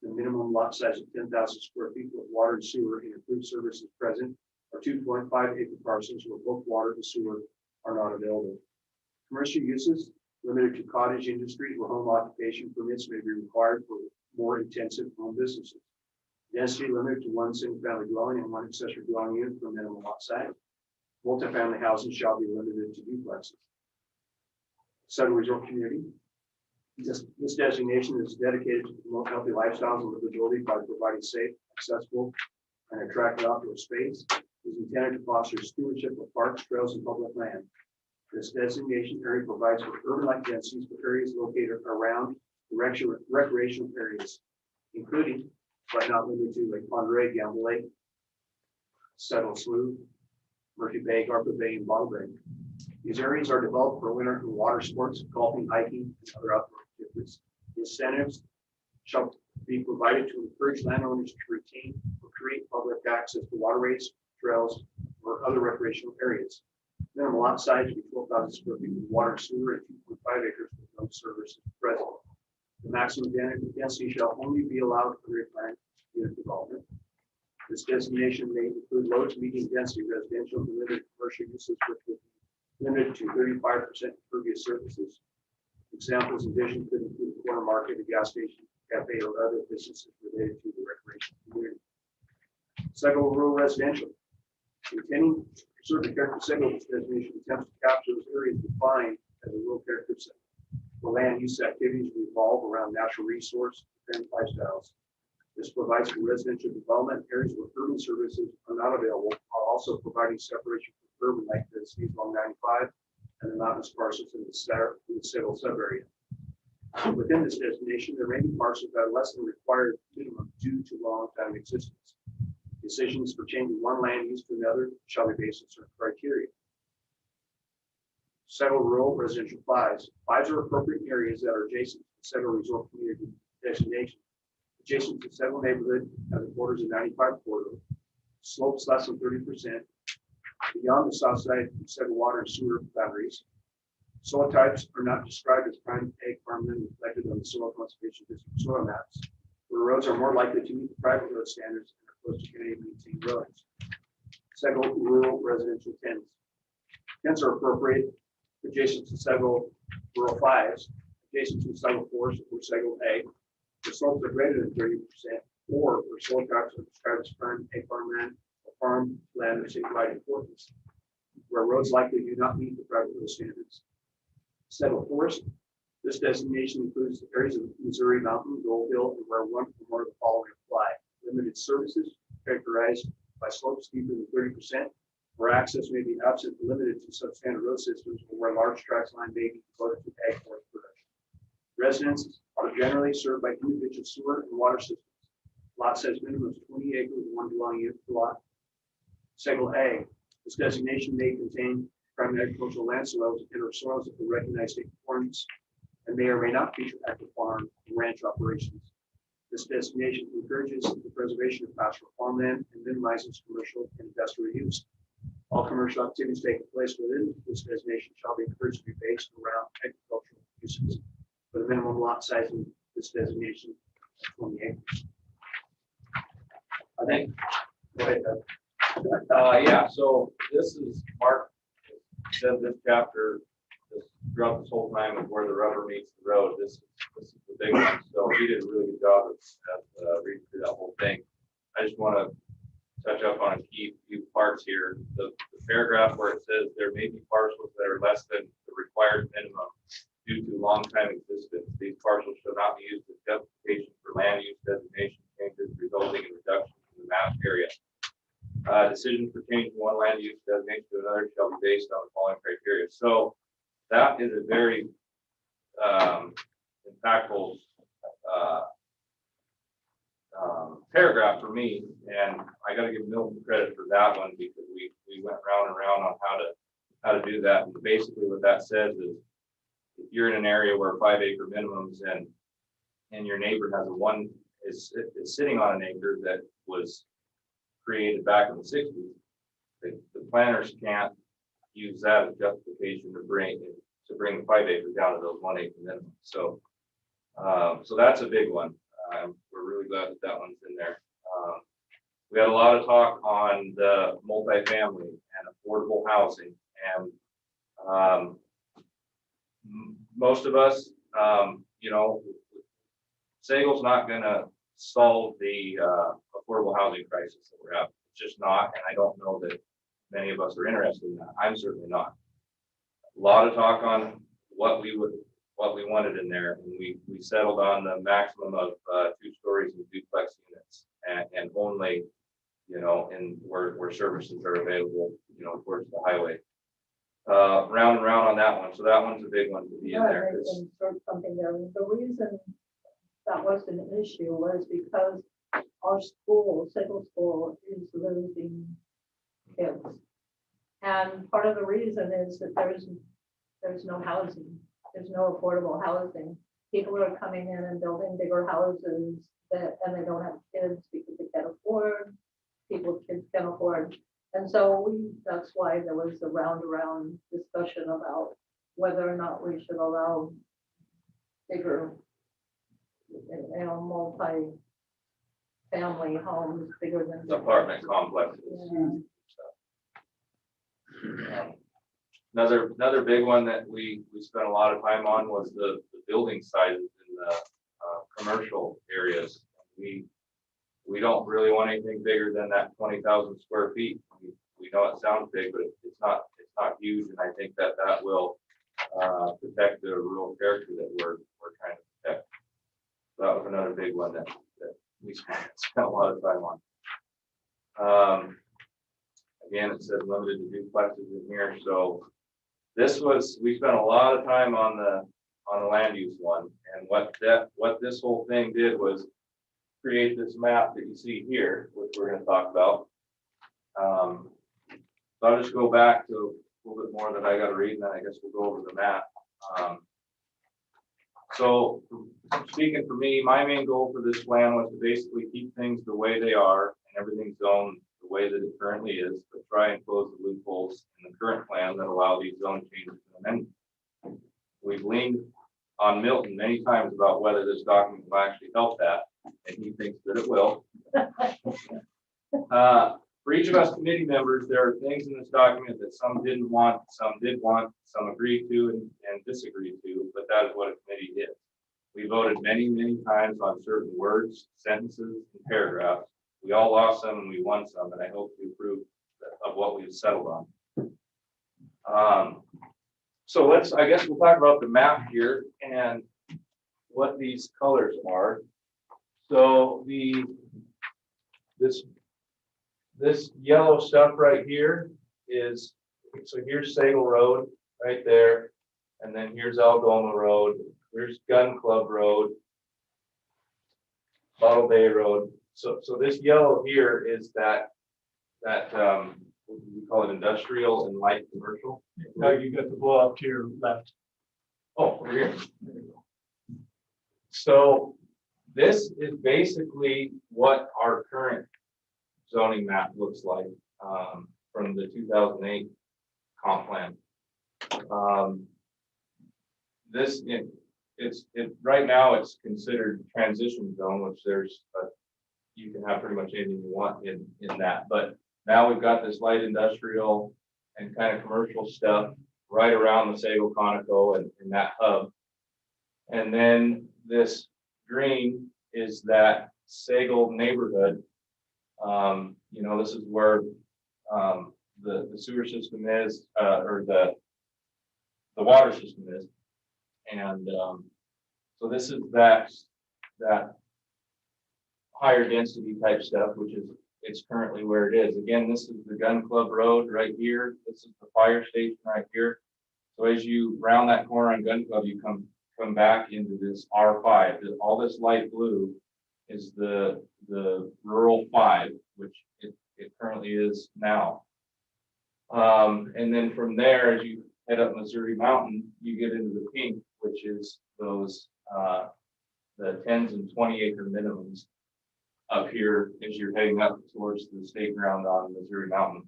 the minimum lot size of 10,000 square feet with water and sewer and improved services present, or 2.5 acre parcels where both water and sewer are not available. Commercial uses limited to cottage industry where home occupation permits may be required for more intensive home businesses. Density limited to one single family dwelling and one accessory dwelling unit for minimum lot size. Multifamily housing shall be limited to duplexes. Segal resort community. This designation is dedicated to promote healthy lifestyles and livability by providing safe, accessible, and attractive outdoor space. It is intended to foster stewardship of parks, trails, and public land. This designation area provides for urban-like densities for areas located around the recreational areas, including, but not limited to, Lake Monterey, Gamble Lake, Segal Slough, Murphy Bay, Garpa Bay, and Bottle Bay. These areas are developed for winter and water sports, golfing, hiking, and other outdoor activities. Incentives shall be provided to encourage landowners to retain or create public access to waterways, trails, or other recreational areas. Minimum lot size will be 12,000 square feet with water and sewer and 2.5 acres with no services present. The maximum density shall only be allowed for planned unit development. This designation may include low to medium density residential and limited commercial uses, which would be limited to 35% impervious surfaces. Examples envisioned could include a corner market, a gas station, cafe, or other businesses related to the recreation community. Segal rural residential. Intending to preserve the character segment of this designation attempts to capture those areas defined as a rural character segment, where land use activities revolve around natural resource and lifestyles. This provides for residential development areas where urban services are not available, while also providing separation from urban activities along 95 and the mountainous parcels in the Sagal subarea. Within this designation, there may be parcels that are less than required minimum due to long time existence. Decisions for changing one land use to another shall be based on certain criteria. Several rural residential fives. Fives are appropriate areas that are adjacent to several resort community designations. Adjacent to several neighborhood as the borders of 95 corridor, slopes less than 30%, beyond the south side of several water and sewer boundaries. Soil types are not described as prime egg farmland reflected on the soil conservation district soil maps, where roads are more likely to meet the private road standards and are close to Canadian maintained roads. Several rural residential tents. Tents are appropriate adjacent to several rural fives, adjacent to several fours or several egg. The slopes are greater than 30%, or where soil types are described as prime egg farmland or farm land of statewide importance, where roads likely do not meet the private road standards. Settled forest. This designation includes the areas of Missouri Mountain, Gold Hill, and where one or more of the following apply. Limited services characterized by slopes deeper than 30%, where access may be absent and limited to substandard road systems, or where large tracts line may be devoted to ag forest production. Residents are generally served by individual sewer and water systems. Lot size minimum is 20 acres with one dwelling unit per lot. Segal A. This designation may contain primary agricultural land soils and or soils of the recognized state performance, and may or may not feature active farm and ranch operations. This designation encourages the preservation of pastoral farmland and minimizes commercial and industrial use. All commercial activities taking place within this designation shall be encouraged to be based around agricultural uses, with a minimum lot size in this designation of 20 acres. I think, Go ahead, Doug. yeah, so this is Mark said this chapter, throughout this whole time of where the rubber meets the road. This is the big one. So he did a really good job of reading through that whole thing. I just want to touch up on a few parts here. The paragraph where it says there may be parcels that are less than the required minimum due to long time existence. These parcels shall not be used as justification for land use designation changes resulting in reduction in the map area. Decisions for changing one land use designation to another shall be based on the following criteria. So that is a very impactful paragraph for me, and I got to give Milton credit for that one because we went round and round on how to do that. And basically, what that says is, if you're in an area where 5 acre minimums and your neighbor has is sitting on an acre that was created back in the 60s, the planners can't use that as justification to bring the 5 acres down to those 1 acre minimum. So that's a big one. We're really glad that one's in there. We had a lot of talk on the multifamily and affordable housing, and most of us, Sagal's not going to solve the affordable housing crisis that we're having. It's just not, and I don't know that many of us are interested in that. I'm certainly not. A lot of talk on what we wanted in there, and we settled on the maximum of 2 stories in duplex units, and only, in where services are available, towards the highway. Round and round on that one. So that one's a big one to be in there. I can insert something there. The reason that was an issue was because our school, Sickle School, is losing kids. And part of the reason is that there's no housing. There's no affordable housing. People are coming in and building bigger houses and they don't have kids because they can't afford. Kids can't afford. And so that's why there was a round discussion about whether or not we should allow bigger, multi-family homes bigger than Apartment complexes. Yeah. Another big one that we spent a lot of time on was the building sizes in the commercial areas. We don't really want anything bigger than that 20,000 square feet. We know it sounds big, but it's not huge, and I think that will protect the rural character that we're trying to protect. So that was another big one that we spent a lot of time on. Again, it said limited to duplexes in here, so we spent a lot of time on the land use one, and what this whole thing did was create this map that you see here, which we're gonna talk about. So I'll just go back to a little bit more that I gotta read, and then I guess we'll go over the map. So speaking for me, my main goal for this plan was to basically keep things the way they are and everything zoned the way that it currently is, but try and close the loopholes in the current plan that allow these zone changes and amendments. We've leaned on Milton many times about whether this document will actually help that, and he thinks that it will. For each of us committee members, there are things in this document that some didn't want, some did want, some agreed to and disagreed to, but that is what a committee is. We voted many, many times on certain words, sentences, and paragraphs. We all lost some and we won some, and I hope you approve of what we've settled on. So I guess we'll talk about the map here and what these colors are. So this yellow stuff right here is, so here's Sagal Road right there, and then here's Algoma Road, here's Gun Club Road, Bottle Bay Road. So this yellow here is that what do we call it, industrial and light commercial? Now you got the blow up to your left. Oh, over here. There you go. So this is basically what our current zoning map looks like from the 2008 comp plan. Right now it's considered transition zone, which you can have pretty much anything you want in that. But now we've got this light industrial and kind of commercial stuff right around the Sagal Conoco and in that hub. And then this green is that Sagal neighborhood. This is where the sewer system is, or the water system is. And so this is that higher density type stuff, which is, it's currently where it is. Again, this is the Gun Club Road right here. This is the fire station right here. So as you round that corner on Gun Club, you come back into this R5. All this light blue is the rural 5, which it currently is now. And then from there, as you head up Missouri Mountain, you get into the pink, which is those the 10s and 20 acre minimums up here as you're heading up towards the state ground on Missouri Mountain.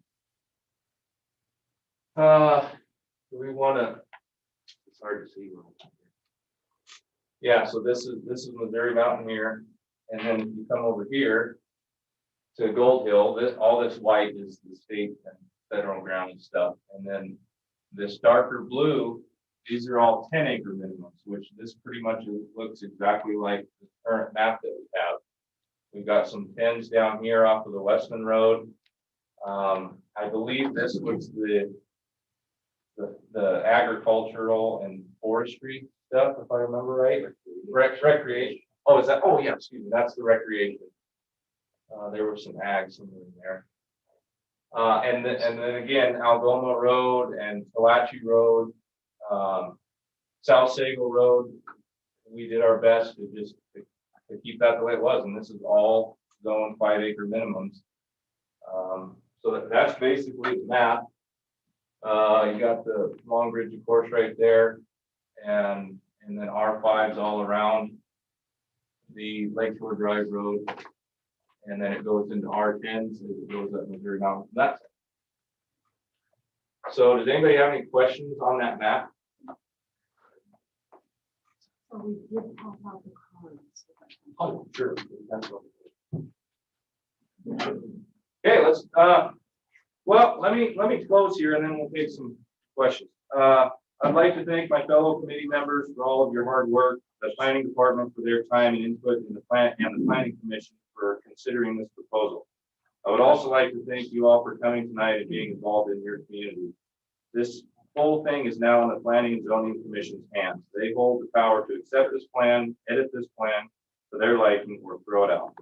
Do we want to? It's hard to see. Yeah, so this is Missouri Mountain here, and then you come over here to Gold Hill. All this white is the state and federal ground and stuff, and then this darker blue, these are all 10 acre minimums, which this pretty much looks exactly like the current map that we have. We've got some 10s down here off of the Westman Road. I believe this was the agricultural and forestry stuff, if I remember right. Recreation. Oh, is that? Oh, yeah. Excuse me. That's the recreation. There was some ag somewhere in there. And then again, Algoma Road and Palachi Road, South Sagal Road. We did our best to keep that the way it was, and this is all zone 5 acre minimums. So that's basically the map. You got the Long Bridge, of course, right there, and then R5s all around the Lakeshore Drive Road, and then it goes into R10s. It goes up Missouri Mountain. That's it. So does anybody have any questions on that map? So we did pop out the cards. Oh, sure. That's what. Okay, let's well, let me close here and then we'll take some questions. I'd like to thank my fellow committee members for all of your hard work, the planning department for their time and input in the plan, and the planning commission for considering this proposal. I would also like to thank you all for coming tonight and being involved in your community. This whole thing is now in the Planning and Zoning Commission's hands. They hold the power to accept this plan, edit this plan to their liking, or throw it out.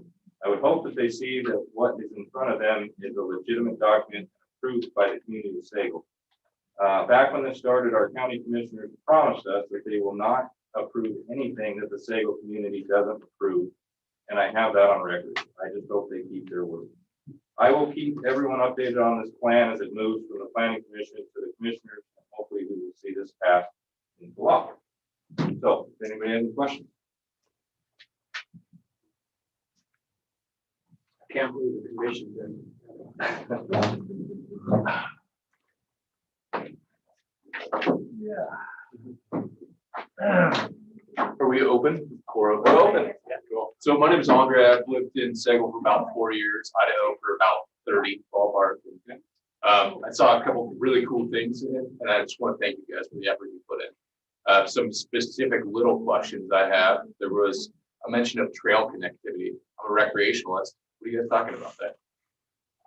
I would hope that they see that what is in front of them is a legitimate document approved by the community of Sago. Back when this started, our county commissioners promised us that they will not approve anything that the Sago community doesn't approve. And I have that on record. I just hope they keep their word. I will keep everyone updated on this plan as it moves from the planning commission to the commissioners. And hopefully we will see this passed into law. So, if anybody has any questions? I can't believe the commission did. Are we open? We're open. Yeah, cool. So my name is Andre. I've lived in Sago for about 4 years, Idaho for about 30, ballpark. I saw a couple of really cool things in it, and I just want to thank you guys for the effort you put in. Some specific little questions I have. There was a mention of trail connectivity. I'm a recreationalist. What are you guys talking about there?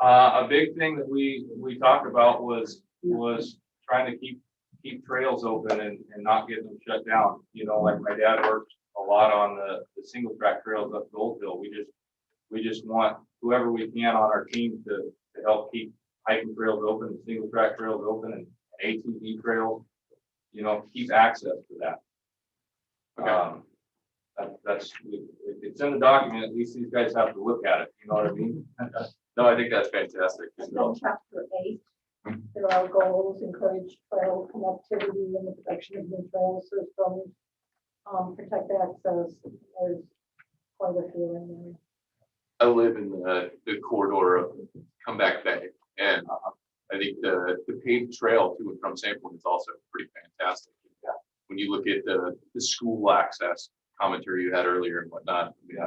A big thing that we talked about was trying to keep trails open and not get them shut down. You know, like my dad works a lot on the single track trails up Goldville. We just want whoever we can on our team to help keep hiking trails open, single track trails open, and ATV trails. You know, keep access to that. Okay. It's in the document. At least these guys have to look at it. You know what I mean? No, I think that's fantastic. And then chapter 8, there are goals, encourage trail connectivity and the protection of new trail systems, protect access. There's quite a few in there. I live in the corridor of Comeback Bay, and I think the paved trail to and from Sandpoint is also pretty fantastic. Yeah. When you look at the school access commentary you had earlier and whatnot, yeah,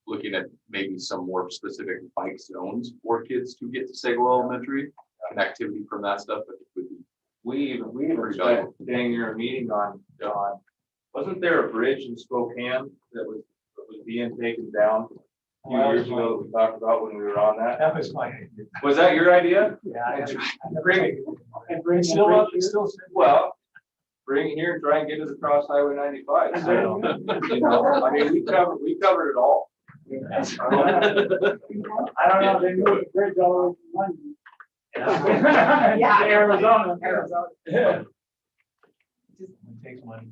looking at maybe some more specific bike zones for kids to get to Sago Elementary, connectivity from that stuff, I think would be. We even spent dang near a meeting on, wasn't there a bridge in Spokane that was being taken down a few years ago that we talked about when we were on that? That was my idea. Was that your idea? Yeah. Bring it. Still up, it's still. Well, bring it here and try and get it across Highway 95. So, you know, I mean, we covered it all. I don't know, they moved the bridge all over to London. Yeah. Arizona. Yeah. It takes money.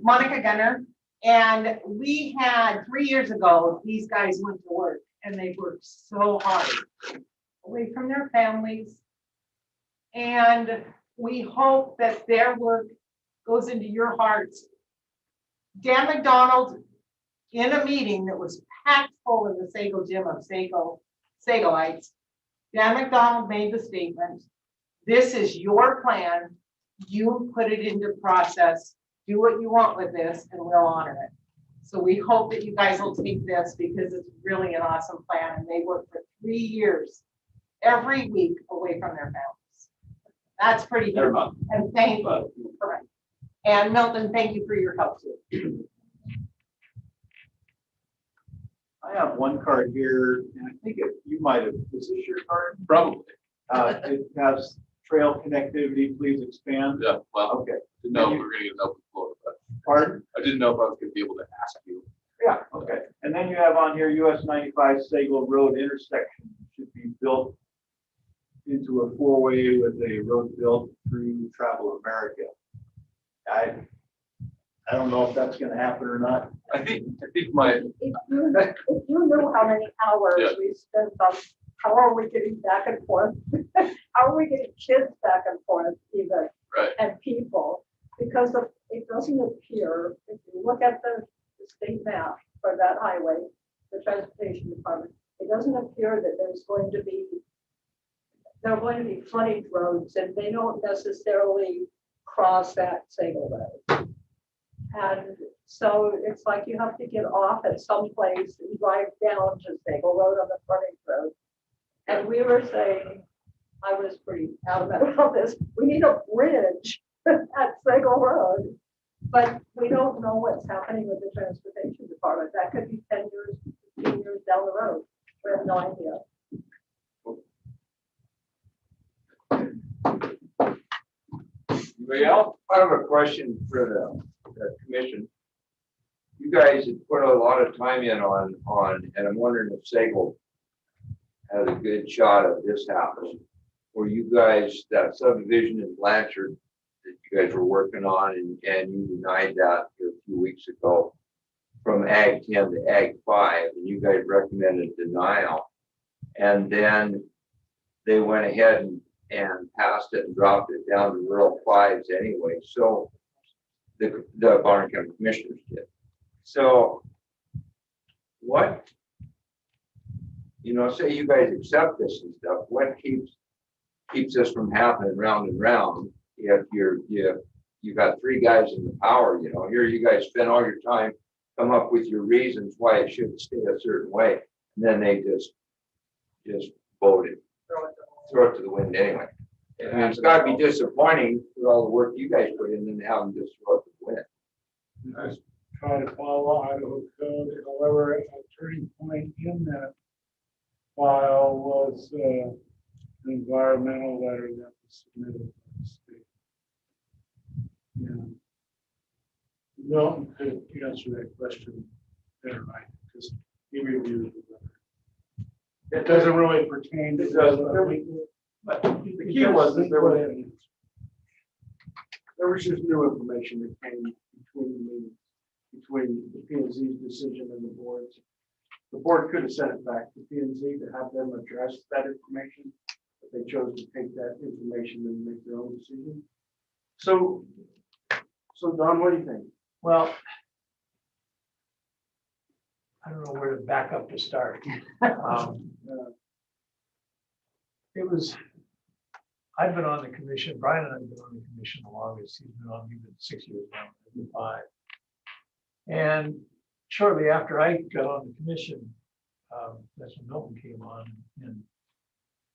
Monica Gunner, and we had 3 years ago, these guys went to work and they worked so hard away from their families. And we hope that their work goes into your hearts. Dan McDonald, in a meeting that was packed full in the Sago gym of Sagoites, Dan McDonald made the statement, this is your plan, you put it into process, do what you want with this, and we'll honor it. So we hope that you guys will take this because it's really an awesome plan, and they work for 3 years, every week away from their families. That's pretty good. And thank you. Correct. And Milton, thank you for your help too. I have one card here, and I think you might have, is this your card? Probably. It has trail connectivity, please expand. Yeah, well, Okay. didn't know if we were gonna get an open floor, but Pardon? I didn't know if I was gonna be able to ask you. Yeah, okay. And then you have on here, US 95 Sago Road intersection should be built into a four-way with a road built through Travel America. I don't know if that's gonna happen or not. I think my, If you knew how many hours Yeah. we spent on, how are we getting back and forth? How are we getting kids back and forth even? Right. And people, because it doesn't appear, if you look at the state map for that highway, the transportation department, it doesn't appear that there are going to be frontage roads and they don't necessarily cross that Sago Road. And so it's like you have to get off at some place and drive down to Sago Road on the frontage road. And we were saying, I was pretty adamant about this, we need a bridge at Sago Road. But we don't know what's happening with the transportation department. That could be 10 years, 15 years down the road. We have no idea. Well, I have a question for the commission. You guys have put a lot of time in on, and I'm wondering if Sagal has a good shot of this happening. Where you guys, that subdivision in Blanchard that you guys were working on and you denied that here a few weeks ago from Ag 10 to Ag 5, and you guys recommended denial. And then they went ahead and passed it and dropped it down to rural 5s anyway. So the Bonner County Commissioners did. So what, say you guys accept this and stuff, what keeps this from happening round and round if you got 3 guys in the power, here you guys spend all your time, come up with your reasons why it should stay a certain way, and then they just voted, throw it to the wind anyway. I mean, it's gotta be disappointing with all the work you guys put in and have them just throw it to the wind. I try to follow Idaho code. However, a turning point in that file was an environmental letter that was submitted by the state. Yeah. Milton could answer that question better, right? Because he reviewed the letter. It doesn't really pertain to. It doesn't. But the key was that there was just new information that came between the meetings, between the P and Z's decision and the board's. The board could have sent it back to P and Z to have them address that information, but they chose to take that information and make their own decision. So Don, what do you think? Well, I don't know where to back up to start. I've been on the commission, Brian and I have been on the commission the longest. He's been on, he's been 6 years now, I've been 5. And shortly after I got on the commission, that's when Milton came on. And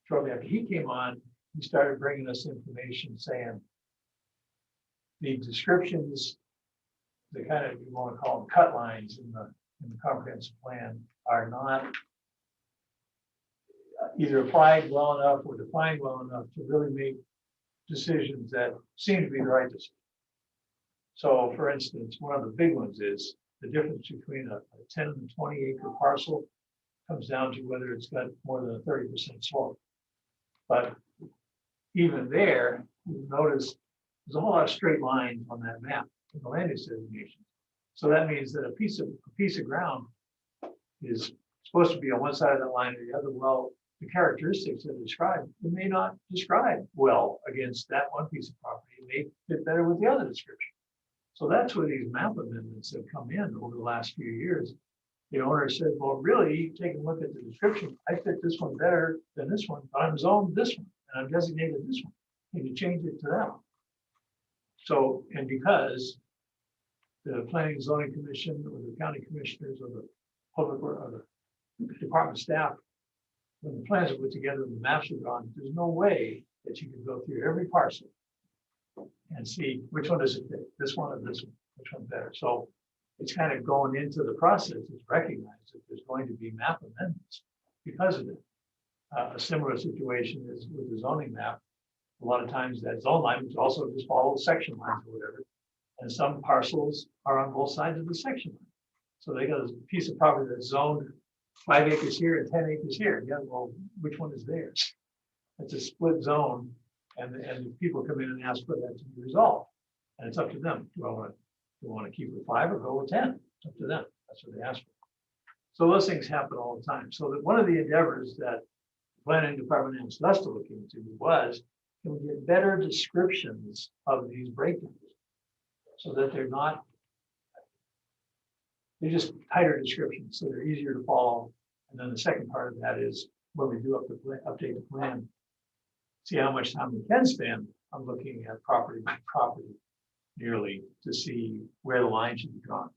shortly after he came on, he started bringing us information saying the descriptions, the kind of, you want to call them cut lines in the comprehensive plan are not either applied well enough or defined well enough to really make decisions that seem to be the right decision. So for instance, one of the big ones is the difference between a 10 and 20 acre parcel comes down to whether it's got more than a 30% slope. But even there, you'll notice there's a whole lot of straight lines on that map in the land use designation. So that means that a piece of ground is supposed to be on one side of the line or the other. Well, the characteristics that are described, it may not describe well against that one piece of property. It may fit better with the other description. So that's where these map amendments have come in over the last few years. The owner said, well, really, take a look at the description. I fit this one better than this one, but I'm zoned this one and I'm designated this one. Can you change it to that one? So, and because the Planning and Zoning Commission or the county commissioners or the public or the department staff, when the plans are put together and the maps are drawn, there's no way that you can go through every parcel and see which one does it fit, this one or this one, which one's better. So it's kind of going into the process, it's recognized that there's going to be map amendments because of it. A similar situation is with the zoning map. A lot of times that zone line is also just follow section lines or whatever. And some parcels are on both sides of the section line. So they got a piece of property that's zoned 5 acres here and 10 acres here. Yeah, well, which one is theirs? It's a split zone, and people come in and ask for that to be resolved. And it's up to them. Do I want to keep it 5 or go with 10? It's up to them. That's what they ask for. So those things happen all the time. So that one of the endeavors that the planning department asked us to look into was, can we get better descriptions of these breakdowns so that they're just tighter descriptions, so they're easier to follow. And then the second part of that is when we do update the plan, see how much time we can spend on looking at property by property nearly to see where the line should be drawn.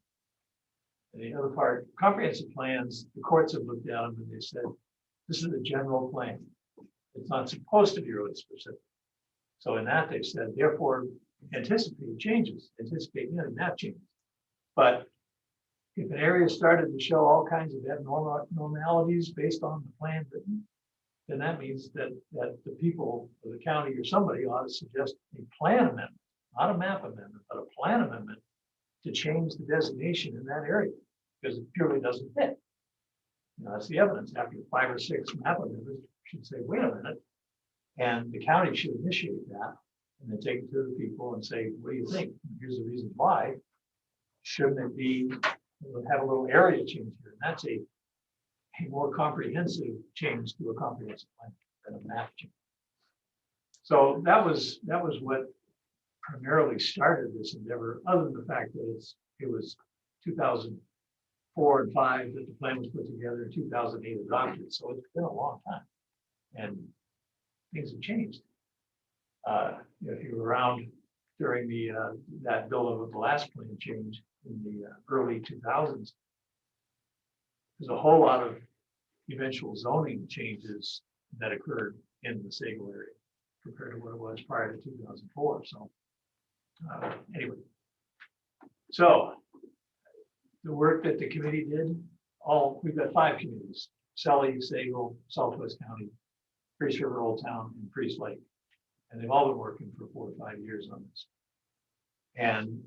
And the other part, comprehensive plans, the courts have looked at them and they said, this is a general plan. It's not supposed to be really specific. So in that they've said, therefore, anticipate changes, anticipate map changes. But if an area started to show all kinds of abnormalities based on the plan written, then that means that the people of the county or somebody ought to suggest a plan amendment, not a map amendment, but a plan amendment to change the designation in that area, because it purely doesn't fit. That's the evidence. After 5 or 6 map amendments, should say, wait a minute. And the county should initiate that and then take it to the people and say, what do you think? Here's the reasons why. Shouldn't it be, have a little area change here? And that's a more comprehensive change to a comprehensive plan than a map change. So that was what primarily started this endeavor, other than the fact that it was 2004 and 5 that the plan was put together, in 2008 adopted. So it's been a long time, and things have changed. If you were around during the that build of the last plan change in the early 2000s, there's a whole lot of eventual zoning changes that occurred in the Sagal area compared to what it was prior to 2004. So anyway, so the work that the committee did, we've got 5 committees: Selly, Sagal, Southwest County, Priest River, Old Town, and Priest Lake. And they've all been working for 4 or 5 years on this. And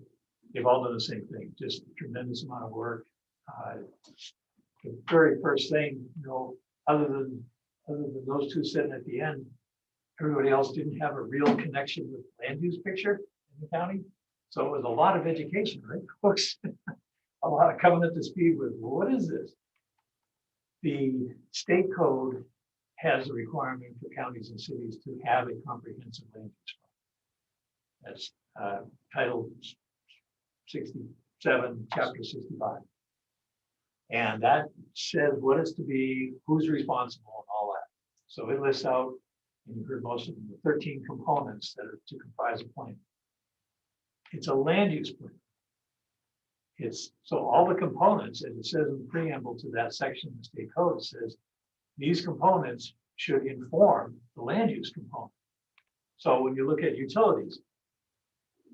they've all done the same thing, just tremendous amount of work. The very first thing, other than those 2 sitting at the end, everybody else didn't have a real connection with land use picture in the county. So it was a lot of education, right, folks? A lot of coming up to speed with, well, what is this? The state code has a requirement for counties and cities to have a comprehensive land use plan. That's Title 67, Chapter 65. And that says what is to be, who's responsible, and all that. So it lists out, and you've heard most of them, the 13 components that are to comprise a plan. It's a land use plan. So all the components, as it says in the preamble to that section of the state code, says these components should inform the land use component. So when you look at utilities,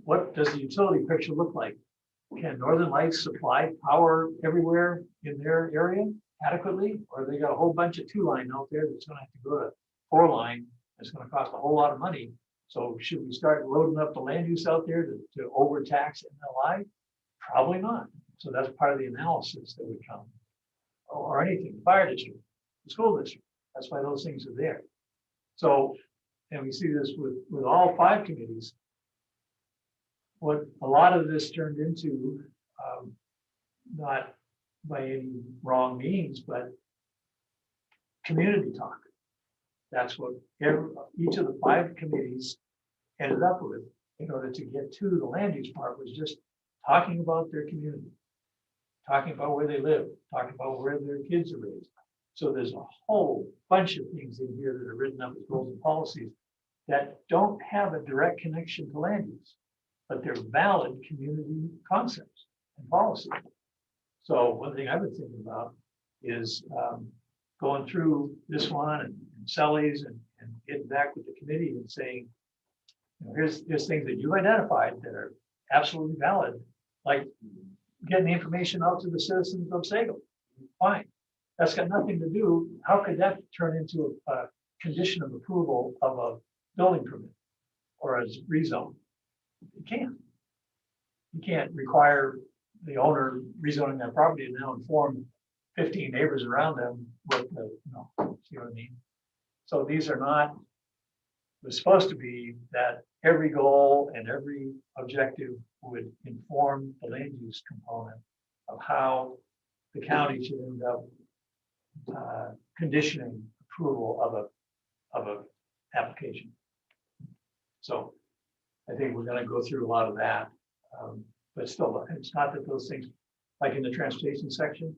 what does the utility picture look like? Can Northern Lights supply power everywhere in their area adequately? Or they got a whole bunch of 2-line out there that's going to have to go to 4-line. It's going to cost a whole lot of money. So should we start loading up the land use out there to overtax MLI? Probably not. So that's part of the analysis that would come. Or anything, fire district, the school district. That's why those things are there. So, and we see this with all 5 committees. What a lot of this turned into, not by any wrong means, but community talk. That's what each of the 5 committees ended up with in order to get to the land use part, was just talking about their community, talking about where they live, talking about where their kids are raised. So there's a whole bunch of things in here that are written up as goals and policies that don't have a direct connection to land use, but they're valid community concepts and policies. So one thing I've been thinking about is going through this one and Selly's and getting back with the committee and saying, here's things that you've identified that are absolutely valid, like getting the information out to the citizens of Sagal. Fine. That's got nothing to do, how could that turn into a condition of approval of a building permit or a rezone? You can't. You can't require the owner rezoning that property and now inform 15 neighbors around them with the, see what I mean? So these are not, it's supposed to be that every goal and every objective would inform the land use component of how the county should end up conditioning approval of a application. So I think we're going to go through a lot of that, but still, it's not that those things, like in the transportation section,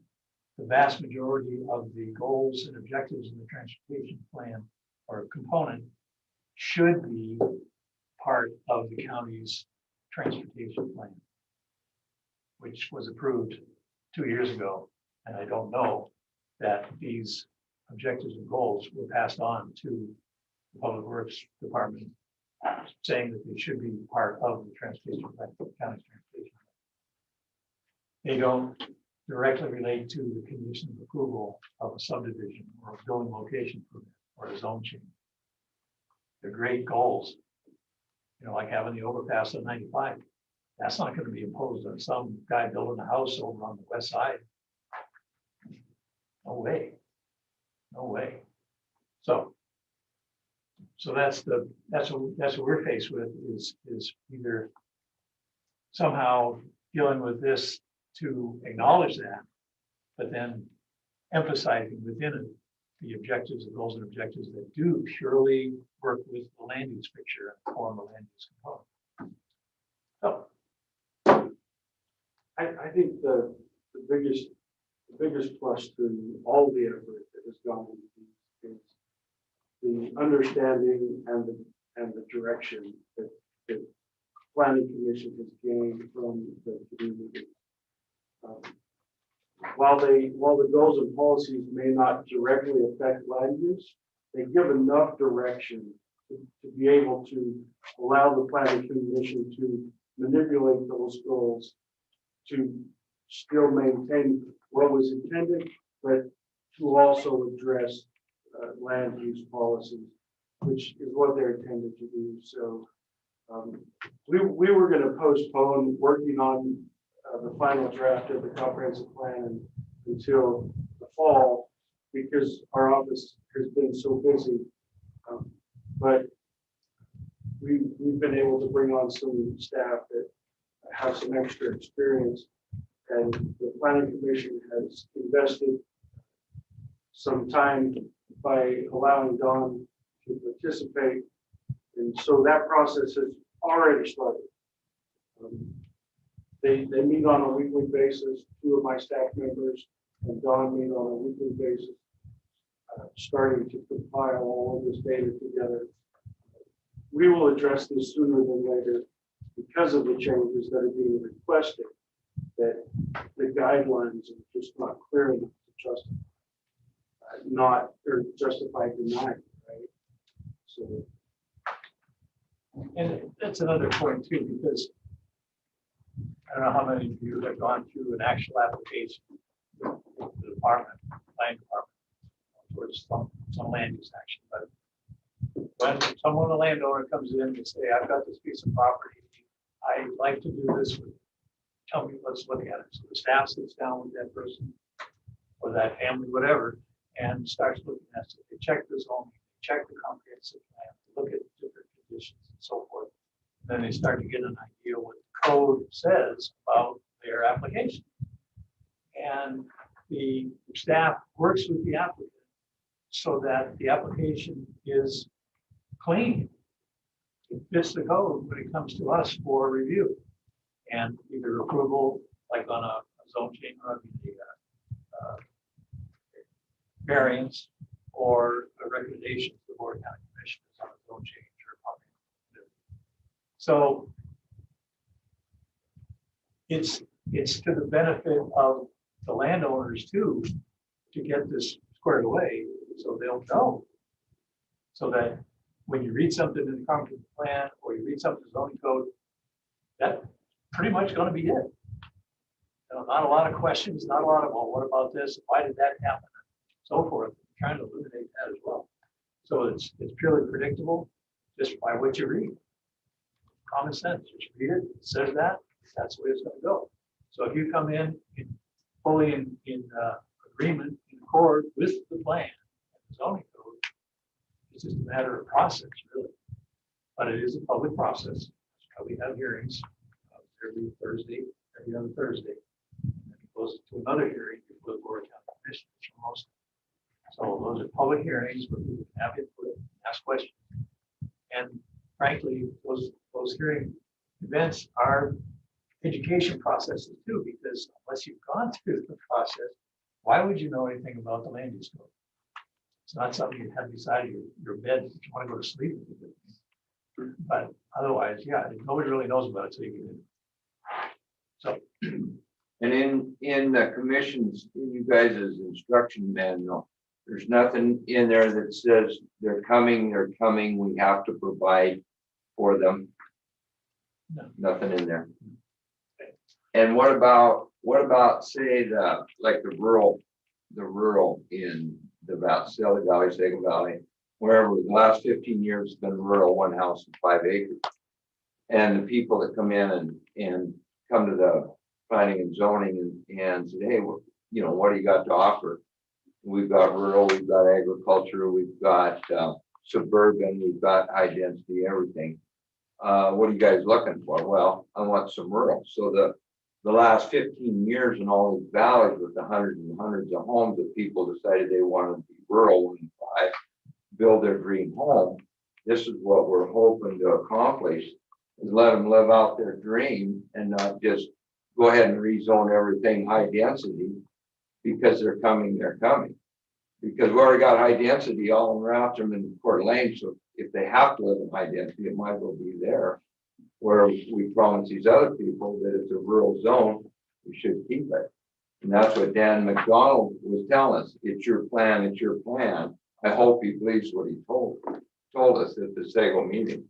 the vast majority of the goals and objectives in the transportation plan or component should be part of the county's transportation plan, which was approved 2 years ago. And I don't know that these objectives and goals were passed on to the Public Works Department, saying that they should be part of the transportation plan, the county's transportation plan. They don't directly relate to the condition of approval of a subdivision or a building location permit or a zone change. They're great goals, like having the overpass on 95. That's not gonna be imposed on some guy building a house over on the west side. No way. No way. So that's what we're faced with is either somehow dealing with this to acknowledge that, but then emphasizing within it the objectives, the goals and objectives that do purely work with the land use picture and form a land use component. So I think the biggest plus to all the effort that has gone into these is the understanding and the direction that the planning commission has gained from the community. While the goals and policies may not directly affect land use, they give enough direction to be able to allow the planning commission to manipulate those goals to still maintain what was intended, but to also address land use policies, which is what they're intended to do. So we were going to postpone working on the final draft of the comprehensive plan until the fall because our office has been so busy. But we've been able to bring on some staff that have some extra experience, and the planning commission has invested some time by allowing Don to participate, and so that process has already started. They meet on a weekly basis. Two of my staff members and Don meet on a weekly basis, starting to compile all of this data together. We will address this sooner than later because of the changes that are being requested, that the guidelines are just not clear enough to justify denying, right? So. And that's another point too, because I don't know how many of you have gone through an actual application with the department, land department, towards some land use action. But when a landowner comes in and say, I've got this piece of property, I'd like to do this, tell me, let's look at it. So the staff sits down with that person or that family, whatever, and starts looking at it. They check the zoning, check the comprehensive plan, look at different conditions and so forth. Then they start to get an idea what the code says about their application. And the staff works with the applicant so that the application is clean. It fits the code when it comes to us for review and either approval, like on a zone change or variance, or a recommendation to the board of county commissioners on a zone change or property. So it's to the benefit of the landowners too, to get this squared away, so they'll know. So that when you read something in the comprehensive plan or you read something in the zoning code, that's pretty much going to be it. Not a lot of questions, not a lot of, well, what about this? Why did that happen? So forth. I'm trying to eliminate that as well. So it's purely predictable just by what you read. Common sense. Just read it. It says that. That's the way it's going to go. So if you come in fully in agreement, in accord with the plan, and the zoning code, it's just a matter of process, really. But it is a public process. We have hearings every Thursday, every other Thursday. And then it goes to another hearing before the board of county commissioners for most. So those are public hearings where people can have input, ask questions. And frankly, those hearing events are education processes too, because unless you've gone through the process, why would you know anything about the land use code? It's not something you have beside your bed if you want to go to sleep with it. But otherwise, yeah, nobody really knows about it until you get in. So. And in the commission's, in you guys' instruction manual, there's nothing in there that says they're coming, we have to provide for them. No. Nothing in there. And what about say the rural in the Valley Valley, Sago Valley, wherever the last 15 years has been rural, 1 house and 5 acres. And the people that come in and come to the planning and zoning and say, hey, you know, what do you got to offer? We've got rural, we've got agriculture, we've got suburban, we've got high density, everything. What are you guys looking for? Well, I want some rural. So the last 15 years in all these valleys with the hundreds and hundreds of homes that people decided they wanted to be rural and build their dream home. This is what we're hoping to accomplish, is let them live out their dream and not just go ahead and rezone everything high density because they're coming. Because we already got high density all in Raptor and Coeur d'Alene, so if they have to live in high density, it might as well be there. Where we promise these other people that it's a rural zone, we should keep it. And that's what Dan McDonald was telling us. It's your plan, it's your plan. I hope he believes what he told us at the Sago meeting.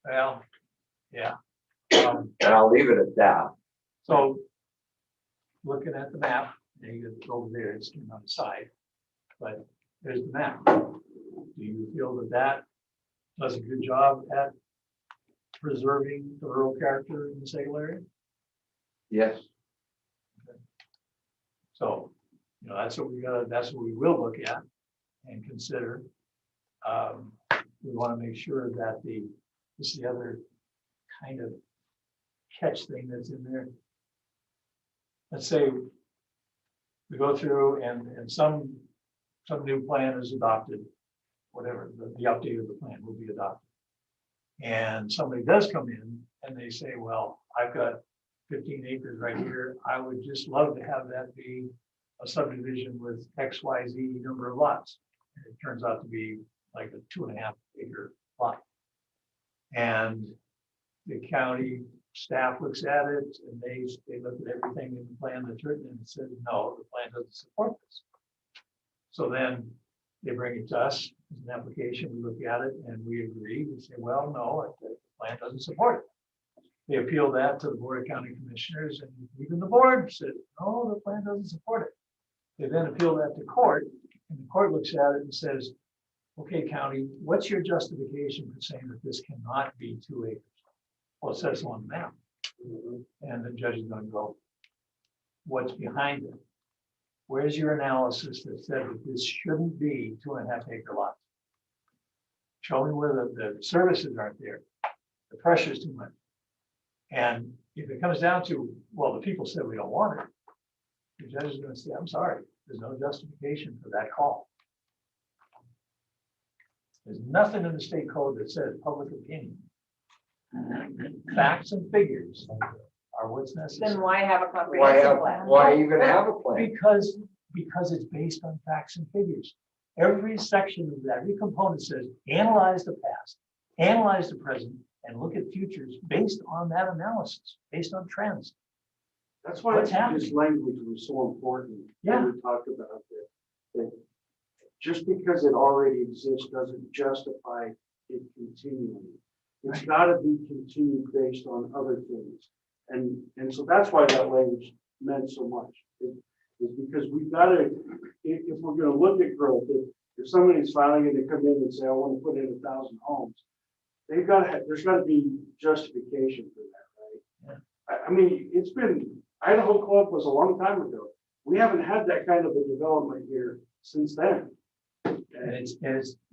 Well, yeah. And I'll leave it at that. So looking at the map, it's over there, it's on the side, but there's the map. Do you feel that that does a good job at preserving the rural character in the Sago area? Yes. So, you know, that's what we will look at and consider. We want to make sure that this is the other kind of catch thing that's in there. Let's say we go through and some new plan is adopted, whatever, the update of the plan will be adopted. And somebody does come in and they say, well, I've got 15 acres right here. I would just love to have that be a subdivision with XYZ number of lots. And it turns out to be like a 2.5 acre lot. And the county staff looks at it and they look at everything in the plan that's written and says, no, the plan doesn't support this. So then they bring it to us as an application, we look at it and we agree, we say, well, no, the plan doesn't support it. They appeal that to the Board of County Commissioners and even the board said, no, the plan doesn't support it. They then appeal that to court and the court looks at it and says, okay, county, what's your justification for saying that this cannot be 2 acres? Well, it says on the map. And the judge is going to go, what's behind it? Where's your analysis that said that this shouldn't be 2.5 acre lots? Show me where the services aren't there. The pressure's too much. And if it comes down to, well, the people said we don't want it, the judge is going to say, I'm sorry, there's no justification for that call. There's nothing in the state code that says public opinion. Facts and figures are what's necessary. Then why have a comprehensive plan? Why even have a plan? Because it's based on facts and figures. Every section of that, every component says, analyze the past, analyze the present, and look at futures based on that analysis, based on trends. That's why What's this happening? language was so important. Yeah. That we talked about that just because it already exists doesn't justify it continuing. It's got to be continued based on other things. And so that's why that language meant so much. Is because we've got to, if we're going to look at growth, if somebody's filing and they come in and say, I want to put in 1,000 homes, they've got to have, there's got to be justification for that, right? Yeah. I mean, it's been, Idaho Co-op was a long time ago. We haven't had that kind of a development here since then. And it's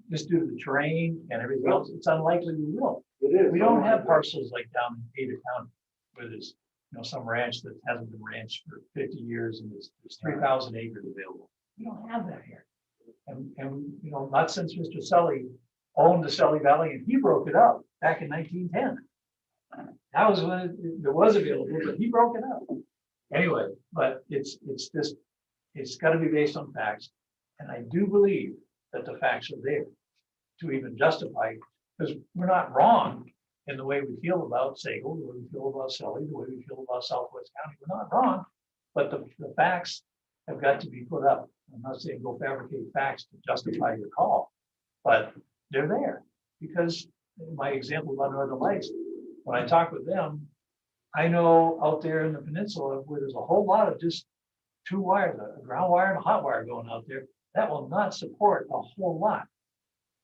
just due to the terrain and everything else, it's unlikely we will. It is. We don't have parcels like down in Ada County where there's, you know, some ranch that hasn't been ranched for 50 years and there's 3,000 acres available. We don't have that here. And you know, not since Mr. Sully owned the Sully Valley and he broke it up back in 1910. That was when it was available, but he broke it up. Anyway, but it's got to be based on facts. And I do believe that the facts are there to even justify, because we're not wrong in the way we feel about Sago, the way we feel about Sully, the way we feel about Southwest County. We're not wrong, but the facts have got to be put up. I'm not saying go fabricate facts to justify your call, but they're there. Because my example about Northern Lights, when I talk with them, I know out there in the peninsula where there's a whole lot of just two wires, a ground wire and a hot wire going out there, that will not support a whole lot.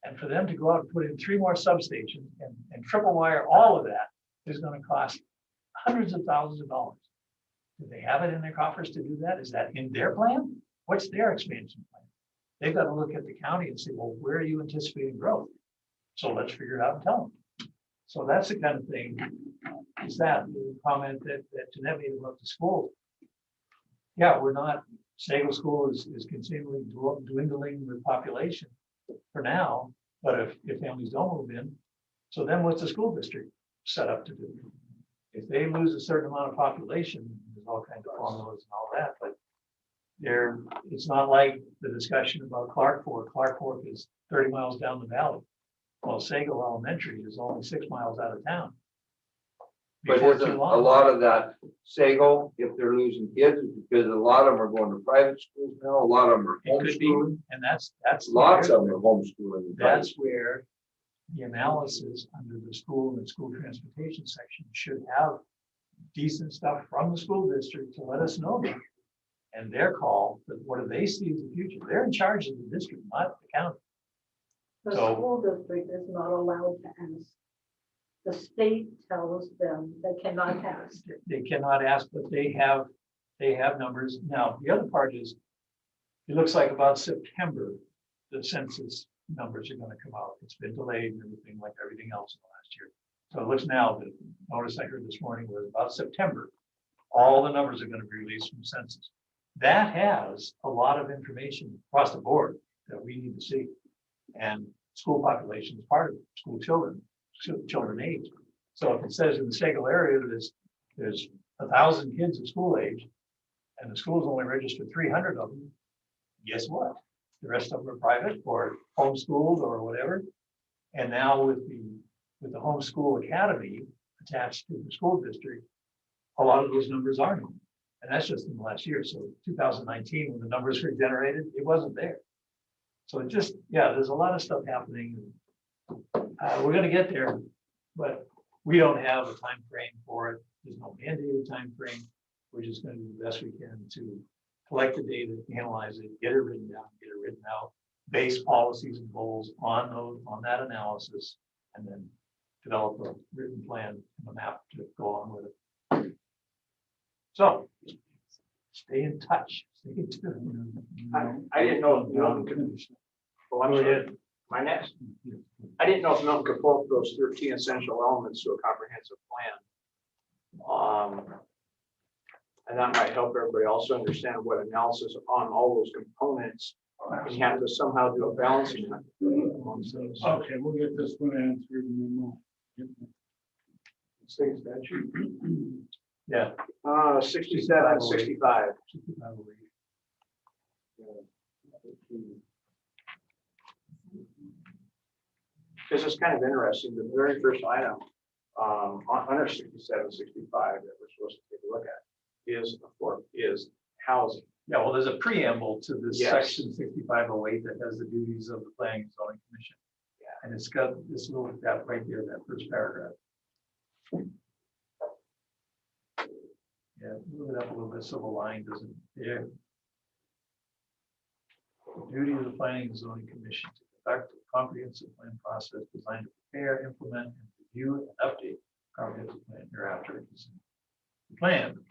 And for them to go out and put in 3 more substations and triple wire all of that is gonna cost hundreds of thousands of dollars. Do they have it in their coffers to do that? Is that in their plan? What's their expansion plan? They've got to look at the county and say, well, where are you anticipating growth? So let's figure it out and tell them. So that's the kind of thing, is that the comment that Jeanette made about the school. Yeah, we're not, Sagal School is continually dwindling with population for now, but if families don't move in, so then what's the school district set up to do? If they lose a certain amount of population, there's all kinds of formulas and all that, but it's not like the discussion about Clark Fork. Clark Fork is 30 miles down the valley. Well, Sagal Elementary is only 6 miles out of town. But Before isn't too a long. lot of that Sagal, if they're losing kids, because a lot of them are going to private schools now, a lot of them are It could be, homeschooling. and that's. Lots of them are homeschooling. That's where the analysis under the school and school transportation section should have decent stuff from the school district to let us know that. And their call, that what do they see as the future? They're in charge of the district, not the county. The So- school district is not allowed to ask. The state tells them they cannot ask. They cannot ask, but they have numbers. Now, the other part is, it looks like about September, the census numbers are gonna come out. It's been delayed and everything like everything else in the last year. So it looks now, the notice I heard this morning was about September, all the numbers are gonna be released from census. That has a lot of information across the board that we need to see. And school population is part of it, school children age. So if it says in the Sagal area, there's 1,000 kids of school age, and the school's only registered 300 of them, guess what? The rest of them are private or homeschooled or whatever. And now with the homeschool academy attached to the school district, a lot of those numbers are new. And that's just in the last year. So 2019, when the numbers were generated, it wasn't there. So it just, yeah, there's a lot of stuff happening. We're gonna get there, but we don't have a time frame for it. There's no mandated time frame. We're just gonna do the best we can to collect the data, analyze it, get it written down, get it written out, base policies and goals on that analysis, and then develop a written plan and a map to go on with it. So stay in touch. Stay in tune. I didn't know if Milton could, oh, I'm sorry, my next. I didn't know if Milton could pull up those 13 essential elements to a comprehensive plan. And that might help everybody also understand what analysis on all those components. And you have to somehow do a balancing act amongst those. Okay, we'll get this one answered and then we'll get State statute. Yeah. 67, 65. This is kind of interesting. The very first item under 67, 65 that we're supposed to take a look at is housing. Yeah, well, there's a preamble to this Yes. section 6508 that has the duties of the planning and zoning commission. Yeah. And it's got this little, that right there, that first paragraph. Yeah, move it up a little bit so the line doesn't there. The duty of the planning and zoning commission to conduct a comprehensive plan process designed to prepare, implement, and review and update comprehensive plan hereafter. The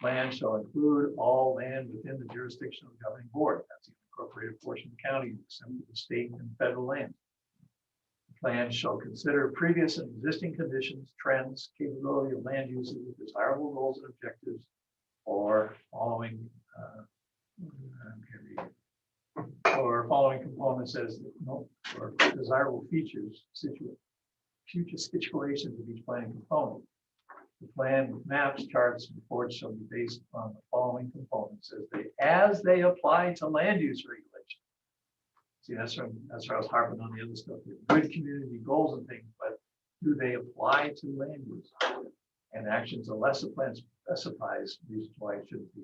plan shall include all land within the jurisdiction of the governing board. That's the incorporated portion of the county, some of the state and federal land. The plan shall consider previous and existing conditions, trends, capability of land uses, desirable goals and objectives, or following components as or desirable features, future situations of each planning component. The plan with maps, charts, and reports shall be based on the following components as they apply to land use regulation. See, that's where I was harping on the other stuff. Good community goals and things, but do they apply to land use? And actions unless the plan specifies reasons why it should be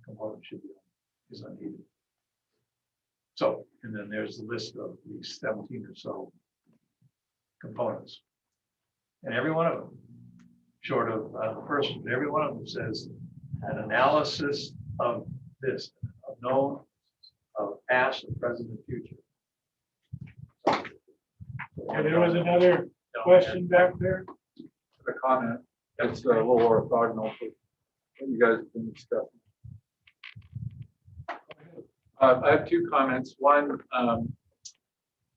component should be is unneeded. So, and then there's the list of these 17 or so components, and every one of them, short of the first one, every one of them says an analysis of this, of known, of past, and present, and future. Okay, there was another question back there. A comment. It's a little orthogonal to what you guys have been discussing. I have two comments. One,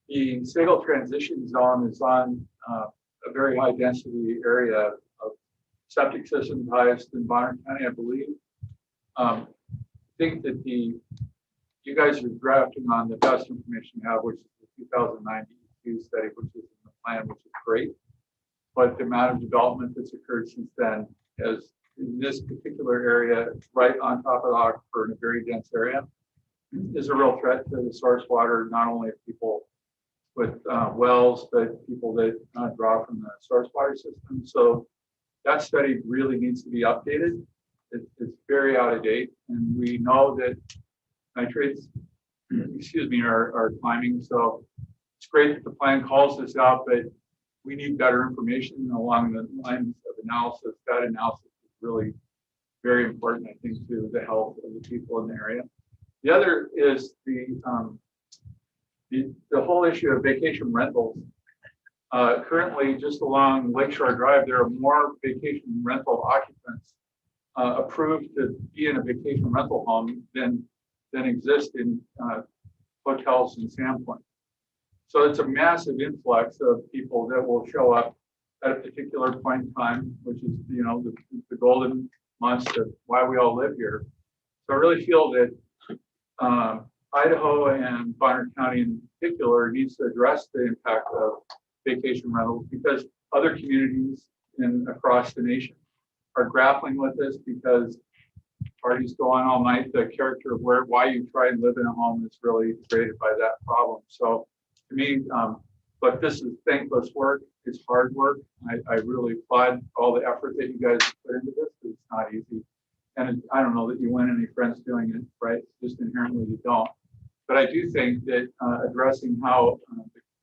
the Sagal transition zone is on a very high density area of septic system highest in Bonner County, I believe. I think that you guys are drafting on the best information you have, which is the 2009 DEQ study, which is in the plan, which is great. But the amount of development that's occurred since then, as in this particular area, right on top of the aquifer in a very dense area, is a real threat to the source water, not only of people with wells, but people that draw from the source water system. So that study really needs to be updated. It's very out of date, and we know that nitrates, are climbing. So it's great that the plan calls this out, but we need better information along the lines of analysis. That analysis is really very important, I think, to the health of the people in the area. The other is the whole issue of vacation rentals. Currently, just along Lakeshore Drive, there are more vacation rental occupants approved to be in a vacation rental home than exist in hotels in Sandpoint. So it's a massive influx of people that will show up at a particular point in time, which is, the golden months of why we all live here. So I really feel that Idaho and Bonner County in particular needs to address the impact of vacation rentals, because other communities across the nation are grappling with this, because parties go on all night. The character of why you try and live in a home is really created by that problem. So to me, but this is thankless work. It's hard work. I really applaud all the effort that you guys put into this. It's not easy. And I don't know that you win any friends doing it, right? Just inherently you don't. But I do think that addressing how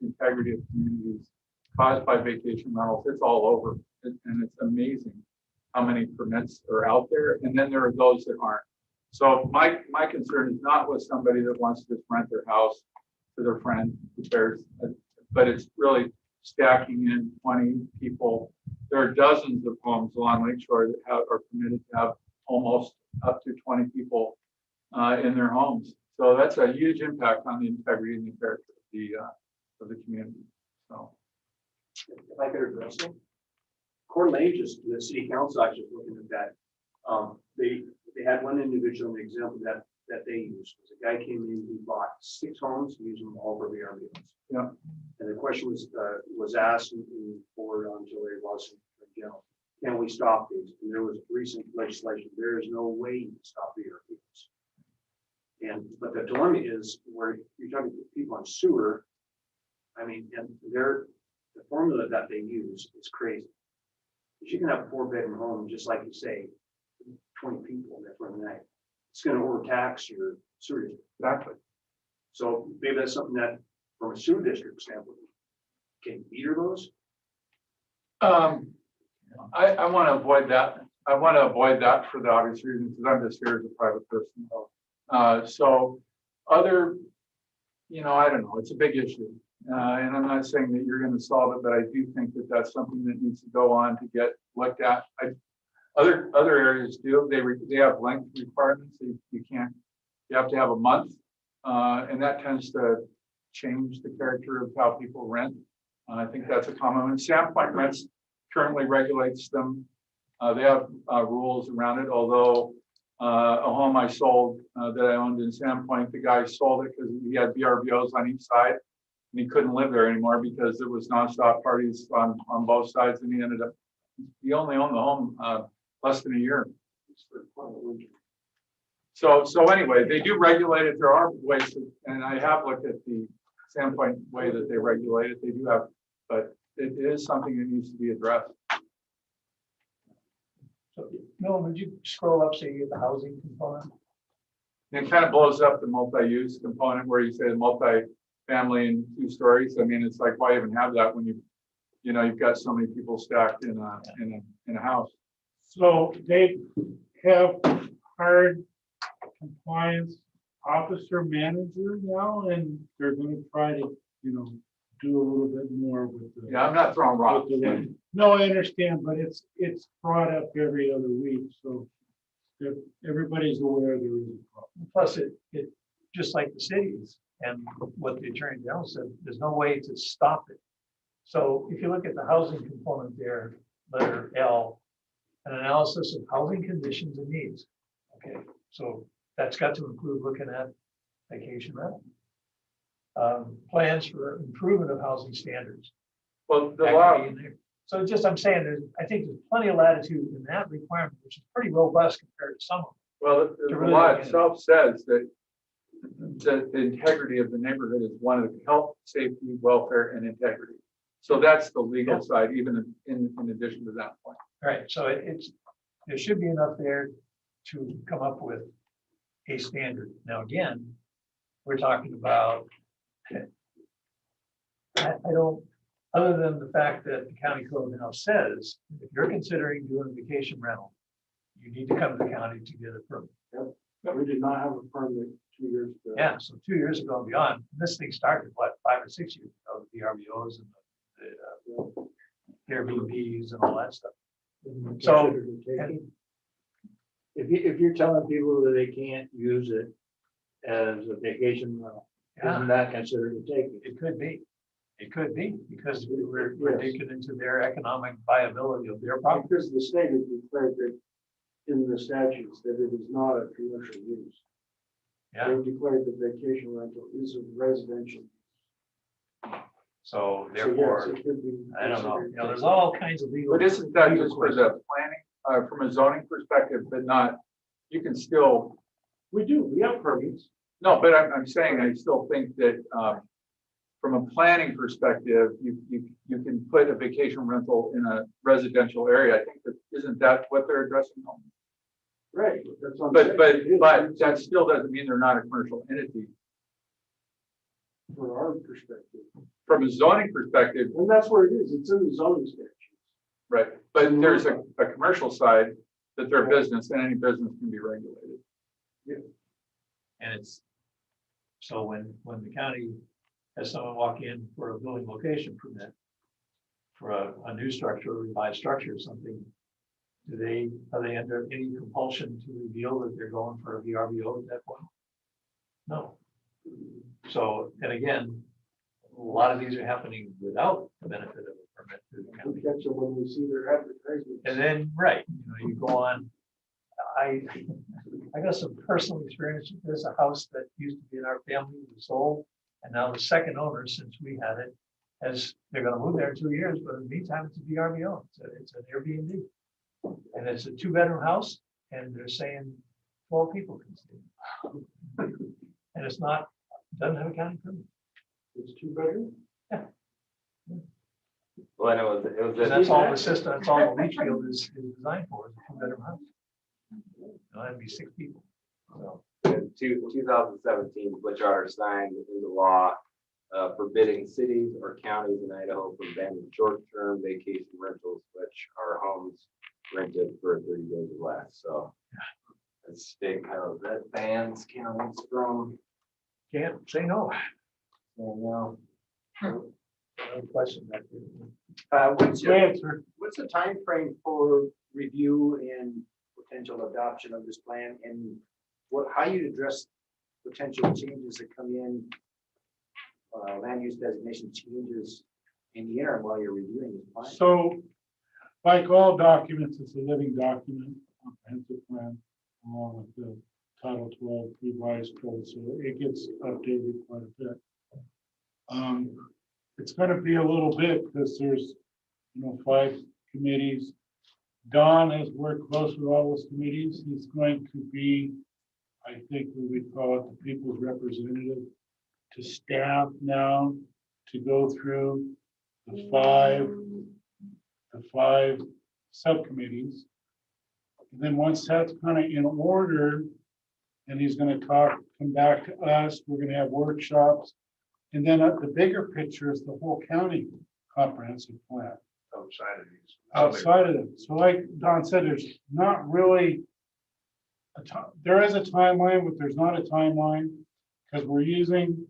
the integrity of communities caused by vacation rentals, it's all over. And it's amazing how many permits are out there. And then there are those that aren't. So my concern is not with somebody that wants to just rent their house to their friend, but it's really stacking in 20 people. There are dozens of homes along Lakeshore that are permitted to have almost up to 20 people in their homes. So that's a huge impact on the integrity and the character of the community. So, If I could address it, Coeur d'Alene, just the city council actually looking at that. They had one individual, an example that they used was a guy came in, he bought 6 homes, he used them all for VRBOs. Yeah. And the question was asked in forward on Julie Lawson, can we stop these? And there was recent legislation. There is no way you can stop VRBOs. But the dilemma is where you're talking to people on sewer. I mean, and the formula that they use is crazy. You can have a 4-bedroom home, just like you say, 20 people that run the night. It's going to overtax your sewer district. Exactly. So maybe that's something that, from a sewer district standpoint, can you meter those? I want to avoid that. I want to avoid that for the obvious reason, because I'm just here as a private person. So other, I don't know, it's a big issue. And I'm not saying that you're going to solve it, but I do think that that's something that needs to go on to get looked at. Other areas do. They have length requirements. You have to have a month, and that tends to change the character of how people rent. I think that's a common one. Sandpoint Rents currently regulates them. They have rules around it, although a home I sold that I owned in Sandpoint, the guy sold it because he had VRBOs on each side, and he couldn't live there anymore because there was nonstop parties on both sides, and he only owned the home less than a year. So anyway, they do regulate it. There are ways, and I have looked at the Sandpoint way that they regulate it. They do have, but it is something that needs to be addressed. So, Nolan, would you scroll up so you get the housing component? It kind of blows up the multi-use component where you say the multi-family and 2 stories. I mean, it's like, why even have that when you've got so many people stacked in a house? So they have hired compliance officer manager now, and they're going to try to, do a little bit more with the. Yeah, I'm not throwing rocks. with the- No, I understand, but it's brought up every other week, so everybody's aware there is a problem. Plus it, just like the cities and what the Attorney General said, there's no way to stop it. So if you look at the housing component there, letter L, an analysis of housing conditions and needs. Okay, so that's got to include looking at vacation rental. Plans for improvement of housing standards. Well, the That law, could be in there. So just, I'm saying, I think there's plenty of latitude in that requirement, which is pretty robust compared to some of them. well, the really law look at it. itself says that the integrity of the neighborhood is one of the health, safety, welfare, and integrity. So that's the legal side, even in addition to that point. Right, so there should be enough there to come up with a standard. Now, again, we're talking about, I don't, other than the fact that the county code now says, if you're considering doing a vacation rental, you need to come to the county to get a permit. We did not have a permit 2 years ago. Yeah, so 2 years ago and beyond, this thing started, what, 5 or 6 years ago, the VRBOs and the Airbnbs and all that stuff. So, If you're telling people that they can't use it as a vacation rental, yeah. isn't that considered a taking? It could be. It could be, because we're digging into their economic viability of their property. Because the state has declared that in the statutes that it is not a commercial use. Yeah, They've declared that vacation rental is a residential. so So therefore, yes, it could be I don't know, considered you know, there's all kinds of legal. But isn't that legal just for questions. the planning, from a zoning perspective, but not, you can still, We do, we have permits. no, but I'm saying, I still think that, from a planning perspective, you can put a vacation rental in a residential area. I think that, isn't that what they're addressing? Right. That's what I'm But saying. that still doesn't mean they're not a commercial entity. For our perspective. From a zoning perspective, And that's where it is. It's in the zoning statutes. right, but there's a commercial side that they're business, and any business can be regulated. And it's, so when the county has someone walk in for a building location permit for a new structure or revised structure or something, are they under any compulsion to reveal that they're going for a VRBO at that point? No. So, and again, a lot of these are happening without the benefit of a permit through the county. We catch them when we see their advertisements. And then, right, you go on, I got some personal experience with this, a house that used to be in our family was sold. And now the second owner, since we had it, they're gonna move there in 2 years, but in the meantime, it's a VRBO, it's an Airbnb. And it's a 2-bedroom house, and they're saying 12 people can stay. And it's not, doesn't have a county permit. It's 2 bedroom. Well, I know it was. And that's all the system, that's all the leach field is designed for, is a 2-bedroom house. That'd be 6 people, so. In 2017, the charter signed into law forbidding cities or counties in Idaho from banning short-term vacation rentals, which are homes rented for 30 days or less. So that's state code that bans counties from, Can't say no. you know, No question that. What's Go ahead, sir. what's the time frame for review and potential adoption of this plan, and how you address potential changes that come in, land use designation changes in the interim while you're reviewing this plan? So, like all documents, it's a living document, comprehensive plan, along with the Title 12 revised code, so it gets updated quite a bit. It's gonna be a little bit, because there's, 5 committees. Don has worked close with all those committees. He's going to be, I think we would call it the people's representative to staff now to go through the five subcommittees. And then once that's kind of in order, then he's going to come back to us. We're going to have workshops. And then the bigger picture is the whole county comprehensive plan. Outside of it. So like Don said, there's not really there is a timeline, but there's not a timeline because we're using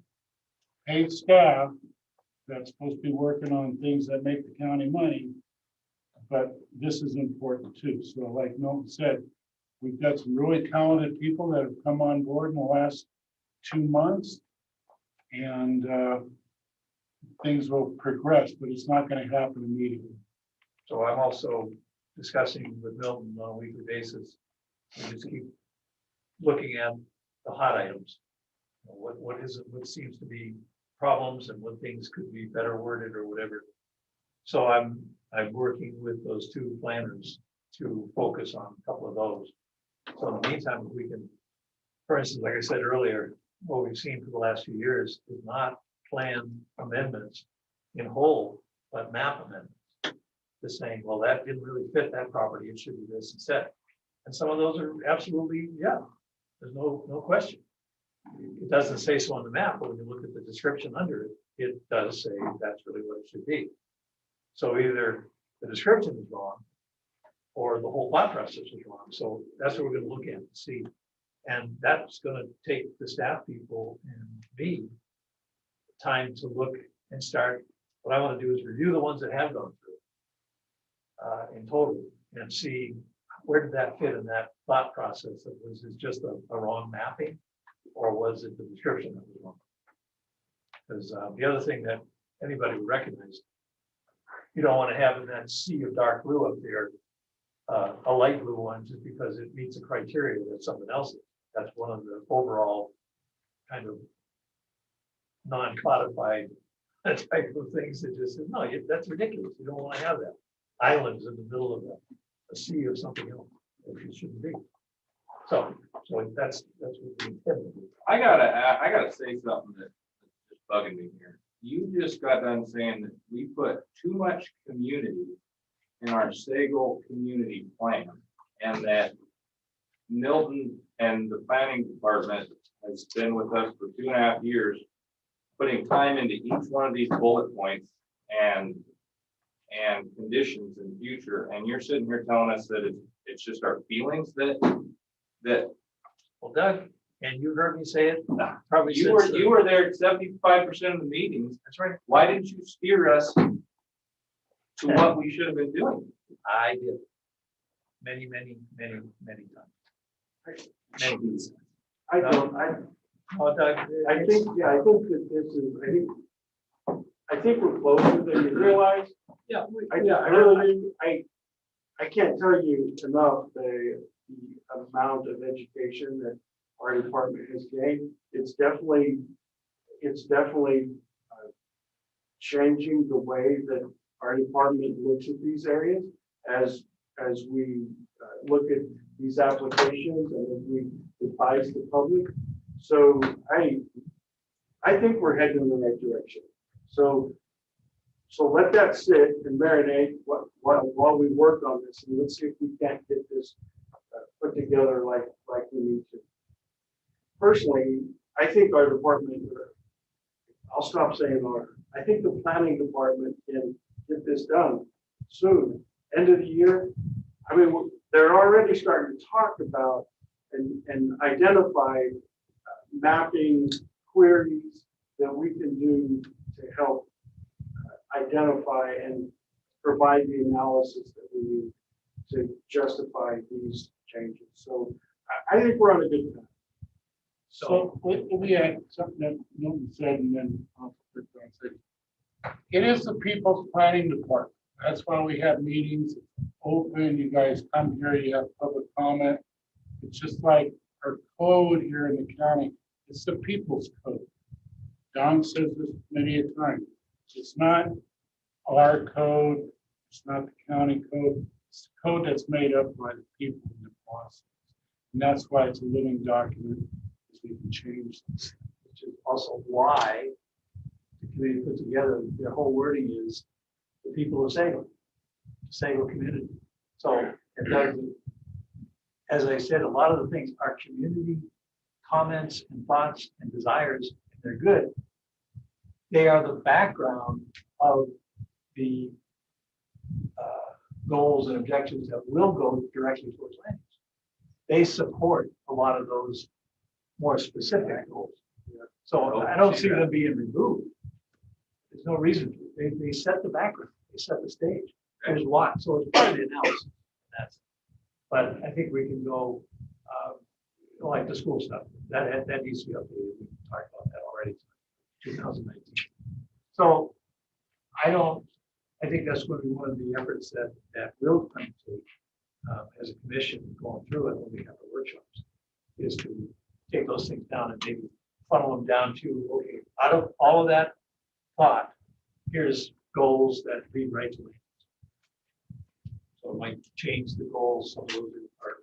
paid staff that's supposed to be working on things that make the county money. But this is important too. So like Milton said, we've got some really talented people that have come on board in the last 2 months. And things will progress, but it's not going to happen immediately. So I'm also discussing with Milton on a weekly basis. We just keep looking at the hot items. What is it, what seems to be problems and what things could be better worded or whatever. So I'm working with those two planners to focus on a couple of those. So in the meantime, if we can, for instance, like I said earlier, what we've seen for the last few years is not plan amendments in whole, but map amendments. Just saying, well, that didn't really fit that property, it should be this instead. And some of those are absolutely, yeah, there's no question. It doesn't say so on the map, but when you look at the description under it, it does say that's really what it should be. So either the description is wrong or the whole plot process is wrong. So that's what we're going to look at and see. And that's going to take the staff people and me time to look and start. What I want to do is review the ones that have gone through in total and see where did that fit in that thought process. Was it just a wrong mapping, or was it the description that was wrong? Because the other thing that anybody would recognize, you don't want to have in that sea of dark blue up there a light blue one just because it meets a criteria that something else is. That's one of the overall kind of non-codified type of things that just says, no, that's ridiculous. You don't want to have that. Islands in the middle of a sea of something else, which it shouldn't be. So that's what we intend. I gotta say something that's just bugging me here. You just got done saying that we put too much community in our Sagal community plan, and that Milton and the planning department has been with us for 2.5 years, putting time into each one of these bullet points and conditions in future. And you're sitting here telling us that it's just our feelings that. Well, Doug, and you heard me say it. Probably You were there 75% of the meetings. That's right. Why didn't you steer us to what we should have been doing? I did. Many times. Many times. I don't, Oh, Doug, I think that this is, I think we're closer than you realize. Yeah. I really do. I can't tell you enough the amount of education that our department has gained. It's definitely changing the way that our department looks at these areas as we look at these applications and as we advise the public. So I think we're heading in the right direction. So let that sit and marinate while we work on this, and let's see if we can't get this put together like we need to. Personally, I think our department, I'll stop saying our, I think the planning department can get this done soon. End of the year. I mean, they're already starting to talk about and identify mapping queries that we can do to help identify and provide the analysis that we need to justify these changes. So I think we're on a good path. So let me add something that Milton said, and then I'll put it on. It is the people's planning department. That's why we have meetings open. You guys come here, you have public comment. It's just like our code here in the county. It's the people's code. Don says this many a time. It's not our code. It's not the county code. It's the code that's made up by the people in the process. And that's why it's a living document, because we can change this. which is also why the committee put together, their whole wording is the people of Sagal, Sagal community. So it doesn't, as I said, a lot of the things are community comments and thoughts and desires, and they're good. They are the background of the goals and objectives that will go directly towards land use. They support a lot of those more specific goals. So I don't see them being removed. There's no reason to. They set the background, they set the stage. There's lots, so it's part of the analysis. That's, but I think we can go, like the school stuff, that needs to be updated. We talked about that already, 2019. So I think that's going to be one of the efforts that will come to as a commission going through it when we have the workshops, is to take those things down and maybe funnel them down to, okay, out of all of that thought, here's goals that lead right to land. So it might change the goals, some of those are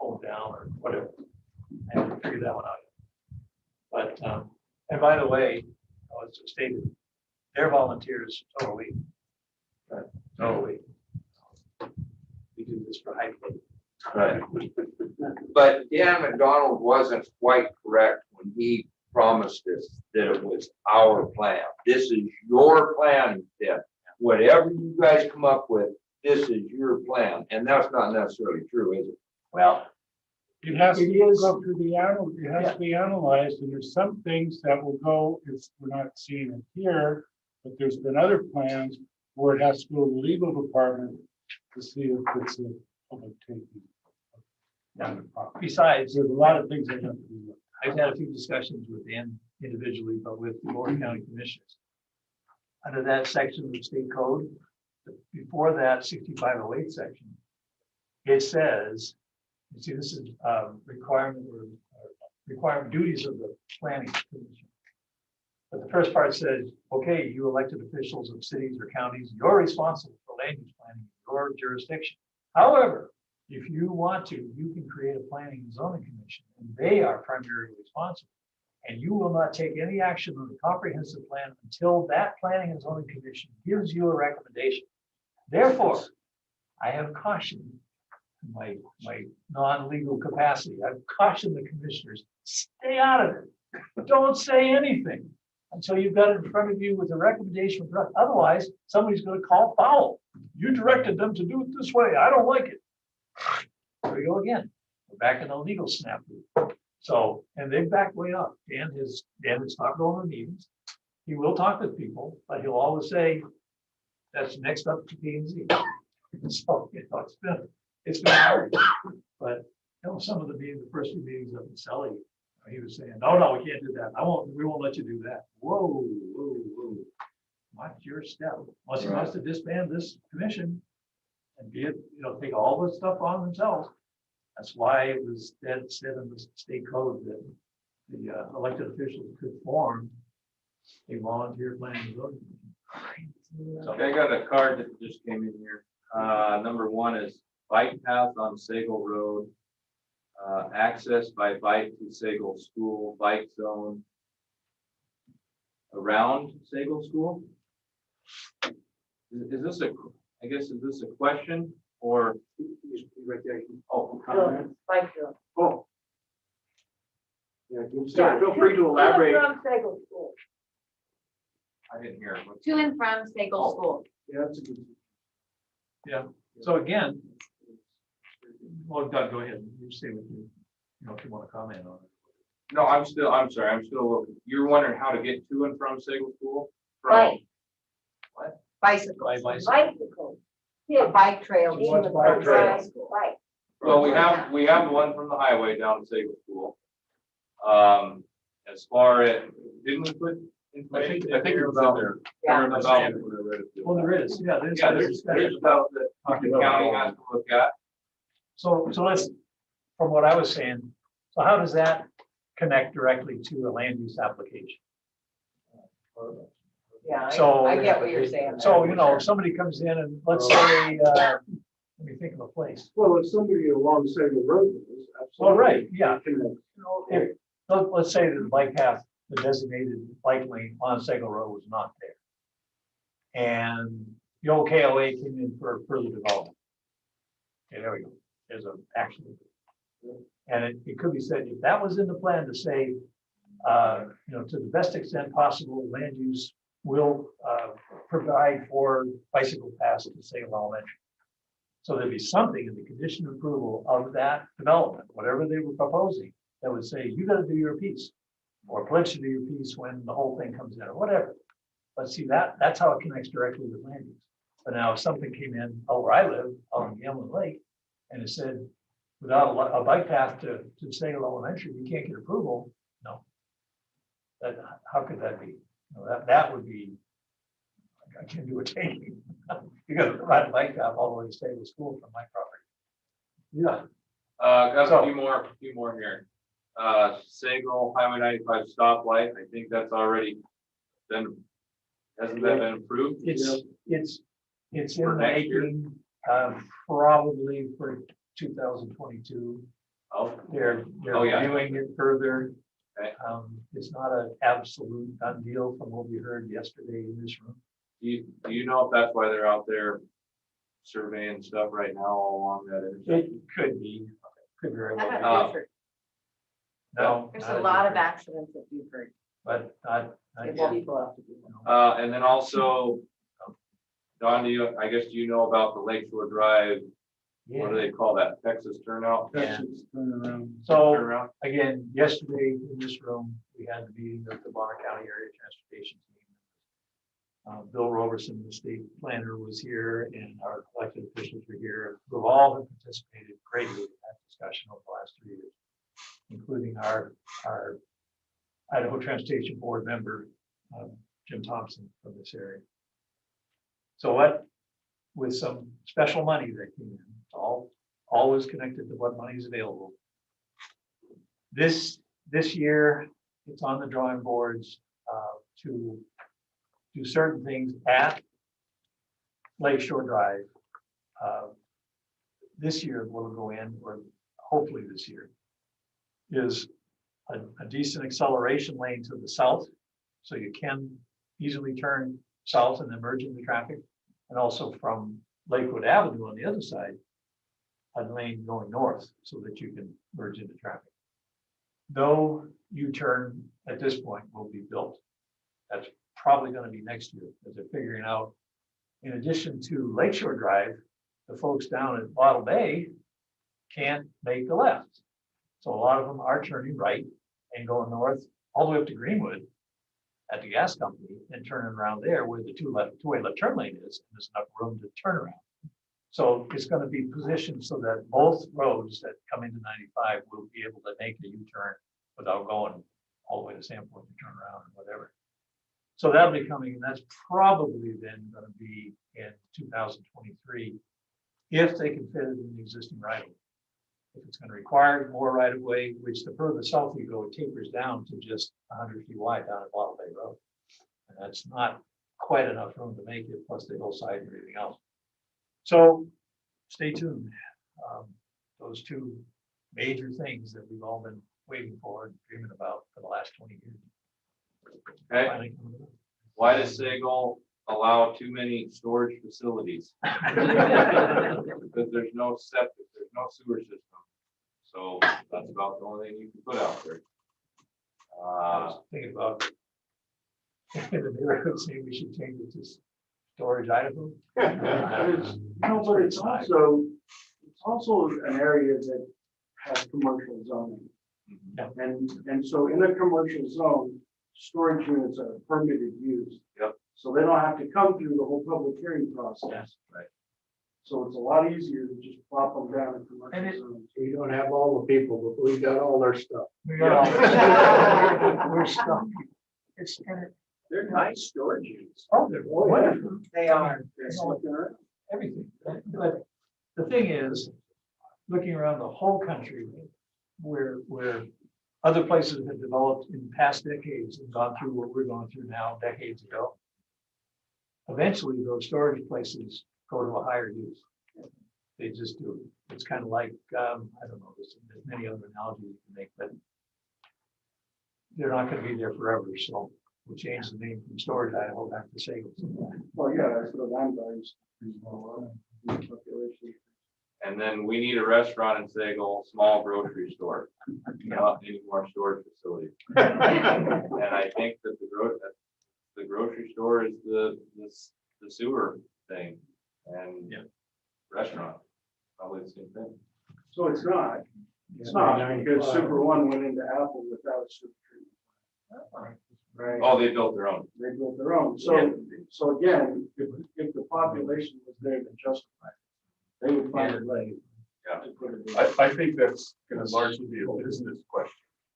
pulled down or whatever. I haven't figured that one out yet. But, and by the way, as stated, they're volunteers, so are we. Totally. We do this for high pay. Right. But Dan McDonald wasn't quite correct when he promised us that it was our plan. This is your plan, Dan. Whatever you guys come up with, this is your plan. And that's not necessarily true, is it? Well, It has to It is. go through it has to be analyzed, and there's some things that will go, if we're not seeing it here, but there's been other plans where it has to go to the legal department to see if it's a public taking. besides, There's a lot of things that have to be looked I've had a few discussions with Dan individually, but with the Board of County Commissioners. Under that section of the state code, before that 6508 section, it says, you see, this is requirement duties of the planning commission. But the first part says, okay, you elected officials of cities or counties, you're responsible for land use planning in your jurisdiction. However, if you want to, you can create a planning and zoning commission, and they are primarily responsible. And you will not take any action on the comprehensive plan until that planning and zoning commission gives you a recommendation. Therefore, I have cautioned my non-legal capacity. I've cautioned the commissioners, stay out of it. Don't say anything until you've got it in front of you with a recommendation. Otherwise, somebody's going to call foul. You directed them to do it this way. I don't like it. There we go again. We're back in the legal snap. So, and they've backed way up. Dan has stopped going to meetings. He will talk with people, but he'll always say, that's next up to P and Z. So, it's been hard. But some of the first few meetings up in Selly, he was saying, no, we can't do that. We won't let you do that. Whoa. Watch your step. Unless he wants to disband this commission and take all this stuff on themselves. That's why it was said in the state code that the elected officials could form a volunteer planning and zoning commission. So, Okay, I got a card that just came in here. Number one is bike path on Sagal Road. Access by bike to Sagal School, bike zone around Sagal School. Is this is this a question or? Right there. Oh, Bike trail. Oh. Yeah, feel free to elaborate. From Sagal School. I didn't hear it. To and from Sagal School. Yeah, that's a good. So again, well, Doug, go ahead. You say what if you want to comment on it. No, I'm sorry, looking. You're wondering how to get to and from Sagal School? Bike. What? Bicycle. By bicycle. Bicycle. A bike trail. So to what's and bike from trail? Sagal School. Bike. Well, we have one from the highway down to Sagal School. As far as, didn't we put information? I think in it was about- in there. Yeah. about- Well, there is, yeah. There's about that the county has to look at. So let's, from what I was saying, so how does that connect directly to a land use application? Yeah, So- I get what you're saying. So, if somebody comes in and let's say, let me think of a place. Well, if somebody along Sagal Road is absolutely. Well, right, yeah. Connect. If, let's say that the bike path, the designated bike lane on Sagal Road was not there. And the old KOA came in for further development. Okay, there we go. There's an action. And it could be said, if that was in the plan to say, to the best extent possible, land use will provide for bicycle paths to Sagal Elementary. So there'd be something in the condition of approval of that development, whatever they were proposing, that would say, you got to do your piece, or pledge to do your piece when the whole thing comes in, or whatever. But see, that's how it connects directly with land use. But now if something came in, where I live, on Gilman Lake, and it said, without a bike path to Sagal Elementary, you can't get approval, no. That, how could that be? That would be, I can't do a taking. You gotta ride a bike path all the way to Sagal School from my property. Yeah. Got So- a few more here. Sagal Highway 95 stoplight, I think that's already been, hasn't that been approved? It's For in the next year? making, probably for 2022. Oh, They're Oh, yeah. reviewing it further. Okay. It's not an absolute done deal from what we heard yesterday in this room. do you know if that's why they're out there surveying stuff right now all along that It intersection? could very How well about Oh. Beaufort? be. No. There's not a lot of Beaufort, accidents at Beaufort. But not If yet. people have to do that. And then also, Don, do you know about the Lakeshore Drive, what do Yeah. they call that, Texas turnout? Yeah. Texas turnaround. So Turnaround? again, yesterday in this room, we had the meeting of the Bonner County Area Transportation Team. Bill Roberson, the state planner, was here, and our elected officials were here, who all have participated greatly in that discussion over the last 3 years, including our Idaho Transportation Board member, Jim Thompson from this area. So with some special money that came in, all is connected to what money is available. This year, it's on the drawing boards to do certain things at Lakeshore Drive. This year, what will go in, or hopefully this year, is a decent acceleration lane to the south, so you can easily turn south and then merge into traffic, and also from Lakewood Avenue on the other side, a lane going north so that you can merge into traffic. No U-turn at this point will be built. That's probably going to be next year, as they're figuring out. In addition to Lakeshore Drive, the folks down at Bottle Bay can't make the left. So a lot of them are turning right and going north all the way up to Greenwood at the gas company and turning around there where the two-way left turn lane is, and there's enough room to turn around. So it's going to be positioned so that both roads that come into 95 will be able to make a U-turn without going all the way to Sandport to turn around or whatever. So that'll be coming, and that's probably then going to be in 2023, if they can fit it in the existing right of way. If it's going to require more right of way, which the further south you go, it tapers down to just 100 feet wide down at Bottle Bay Road. And that's not quite enough room to make it, plus the hillside and everything else. So stay tuned. Those two major things that we've all been waiting for and dreaming about for the last 20 years. Okay, Finally coming about. why does Sagal allow too many storage facilities? Because there's no septic, there's no sewer system. So that's about the only thing you can put out there. I was thinking about in the neighborhood saying we should change it to Storage Idaho. No, but it's also an area that has commercial zoning. Yeah. And so in a commercial zone, storage units are permitted use. Yep. So they don't have to come through the whole public hearing process. Right. So it's a lot easier to just plop them down in And commercial it- zones. We don't have all the people, but we got all their stuff. We got all- We're stuck. It's kind of, They're nice storage units. oh, they're wonderful. They are. They're slipping around. Everything. But the thing is, looking around the whole country, where other places have developed in past decades and gone through what we're going through now decades ago, eventually those storage places go to a higher use. They just do. It's kind of like, I don't know, there's many other analogies you can make, but they're not going to be there forever. So we'll change the name from Storage Idaho back to Sagal. Well, yeah, that's what land values. Population. And then we need a restaurant in Sagal, small grocery store, not any more storage facilities. And I think that the grocery store is the sewer thing and Yeah. restaurant, probably the same thing. So it's not because Super One went into Apple without a super treatment. Right. Oh, they built their own. They built their own. So again, if the population was there to justify it, they would find a way. Yeah. to put it in. I think that's gonna largely be a business question.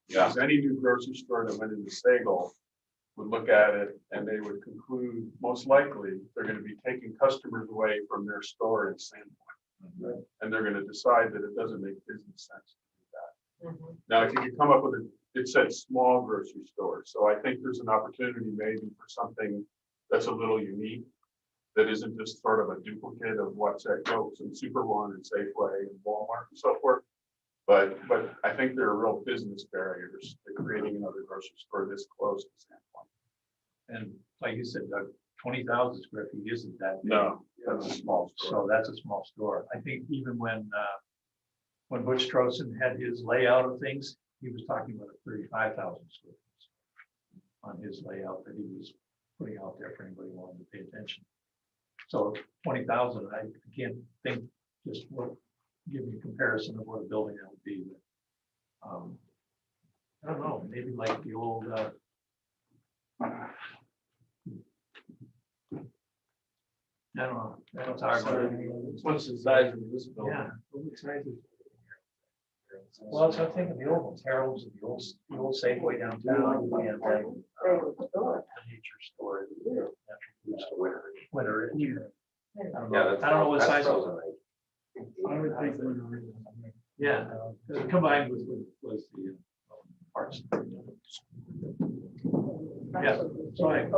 Yeah. Because any new grocery store that went into Sagal would look at it and they would conclude, most likely, they're gonna be taking customers away from their store in Sandpoint. And they're gonna decide that it doesn't make business sense to do that. Now, if you could come up with it said small grocery store, so I think there's an opportunity maybe for something that's a little unique, that isn't just sort of a duplicate of what's at Koch's and Super One and Safeway and Walmart and so forth. But I think there are real business barriers to creating another grocery store this close to Sandpoint. And like you said, Doug, 20,000 square feet isn't that big. No, that's a small store. So that's a small store. I think even when Butch Trosen had his layout of things, he was talking about a 35,000 square feet on his layout that he was putting out there for anybody who wanted to pay attention. So 20,000, I can't think just what, give you a comparison of what a building that would be. But, I don't know, maybe like the old, I don't know. It's hard. What's the size of this building? Yeah. What size is it? Well, so I'm thinking the old ones, Harold's, and the old Safeway downtown, and the nature store, the natural food store, whatever. I don't know what size. I would think we're. Yeah, combined with was the parts. Yeah, so I.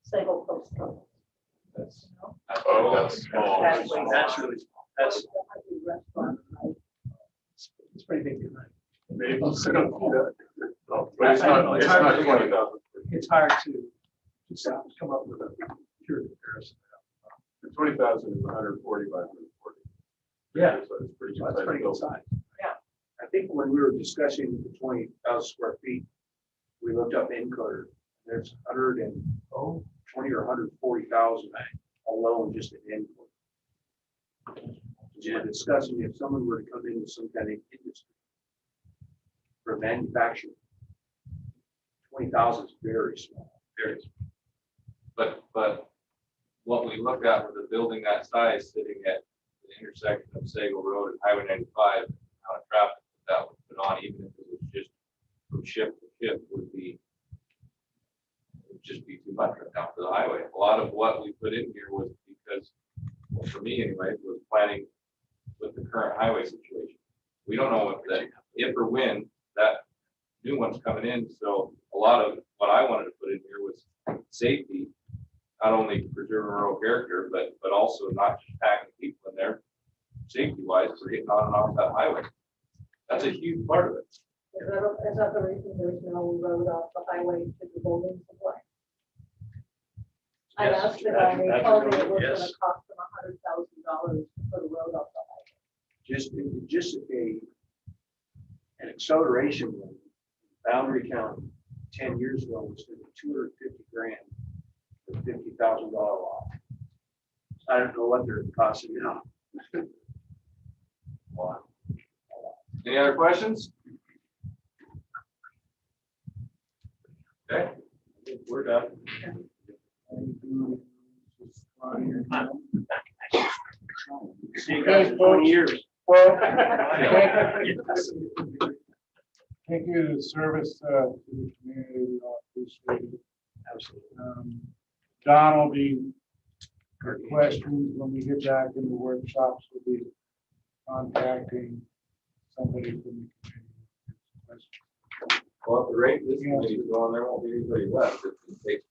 Single post office. That's. Oh, that's small. That's really small. That's. It's pretty big tonight. Maybe it's gonna be that. No, but it's not 20,000. It's hard to come up with a pure comparison. The 20,000 is 140 by 140. Yeah. So it's pretty So that's pretty good size. I think when we were discussing the 20,000 square feet, we looked up Encoder. There's 120 or 140,000 alone just in Encoder. So we're discussing if someone were to come into some kind of industry for manufacturing, 20,000 is very small. Very small. But what we look at with a building that size sitting at the intersection of Sagal Road and Highway 95, amount of traffic that would put on, even if it was just from shift to shift, would just be too much right now for the highway. A lot of what we put in here was because, well, for me anyway, was planning with the current highway situation. We don't know if or when that new one's coming in. So a lot of what I wanted to put in here was safety, not only preserving rural character, but also not just packing people in there, safety wise, for getting on and off that highway. That's a huge part of it. Is that the reason there's no road off the highway to the building supply? I Yes, asked the guy, they that's told me really- it was gonna yes. cost them $100,000 to put a road off the highway. Just an acceleration in Boundary County 10 years ago was $250,000 for $50,000 lot. I don't know what they're costing now. Wow. Any other questions? Okay, we're done. See you guys in 20 years. Well, thank you to the service to the community. We all appreciate it. Absolutely. Don will be, for questions, when we get back in the workshops, we'll be contacting somebody from the community. Well, at the rate this committee is going, there won't be anybody left. It can take-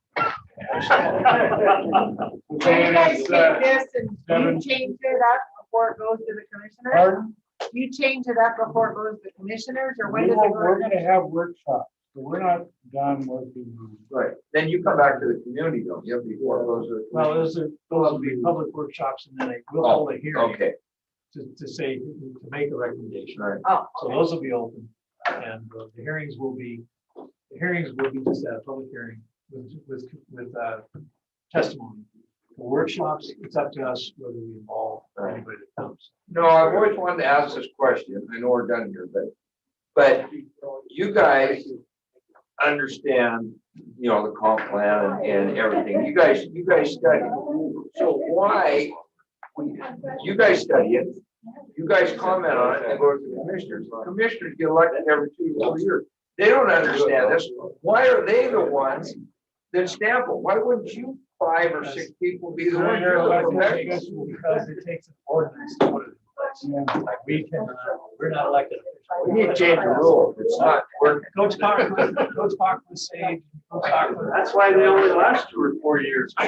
Can you guys take this and seven- you change it up before it goes to the commissioners? Pardon? You change it up before it goes to the commissioners, or when We does will- it go? We're gonna have workshops, so we're not done working on it. Right, then you come back to the community, don't you, before it goes to the. Well, those will be public workshops, and then we'll hold a hearing Okay, to say, to make a recommendation. right. Oh, So those will be open, and the hearings will be just a public hearing with testimony. The workshops, it's up to us whether we involve anybody that comes. No, I've always wanted to ask this question. I know we're done here, but you guys, understand, the comp plan and everything. You guys study. So why, you guys study it, you guys comment on it and go to the commissioners. Commissioners get elected every 2 to 4 years. They don't understand this. Why are they the ones that stamp it? Why wouldn't you 5 or 6 people be the ones? Because it takes an ordinance to put it in place. Like we can, we're not elected. We need to change the rule. It's not working. Coach Park was saying. That's why they only last 2 or 4 years. All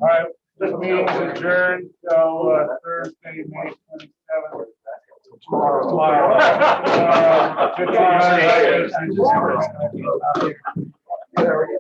right, this meeting is adjourned till Thursday, May 27th. Tomorrow. Yeah,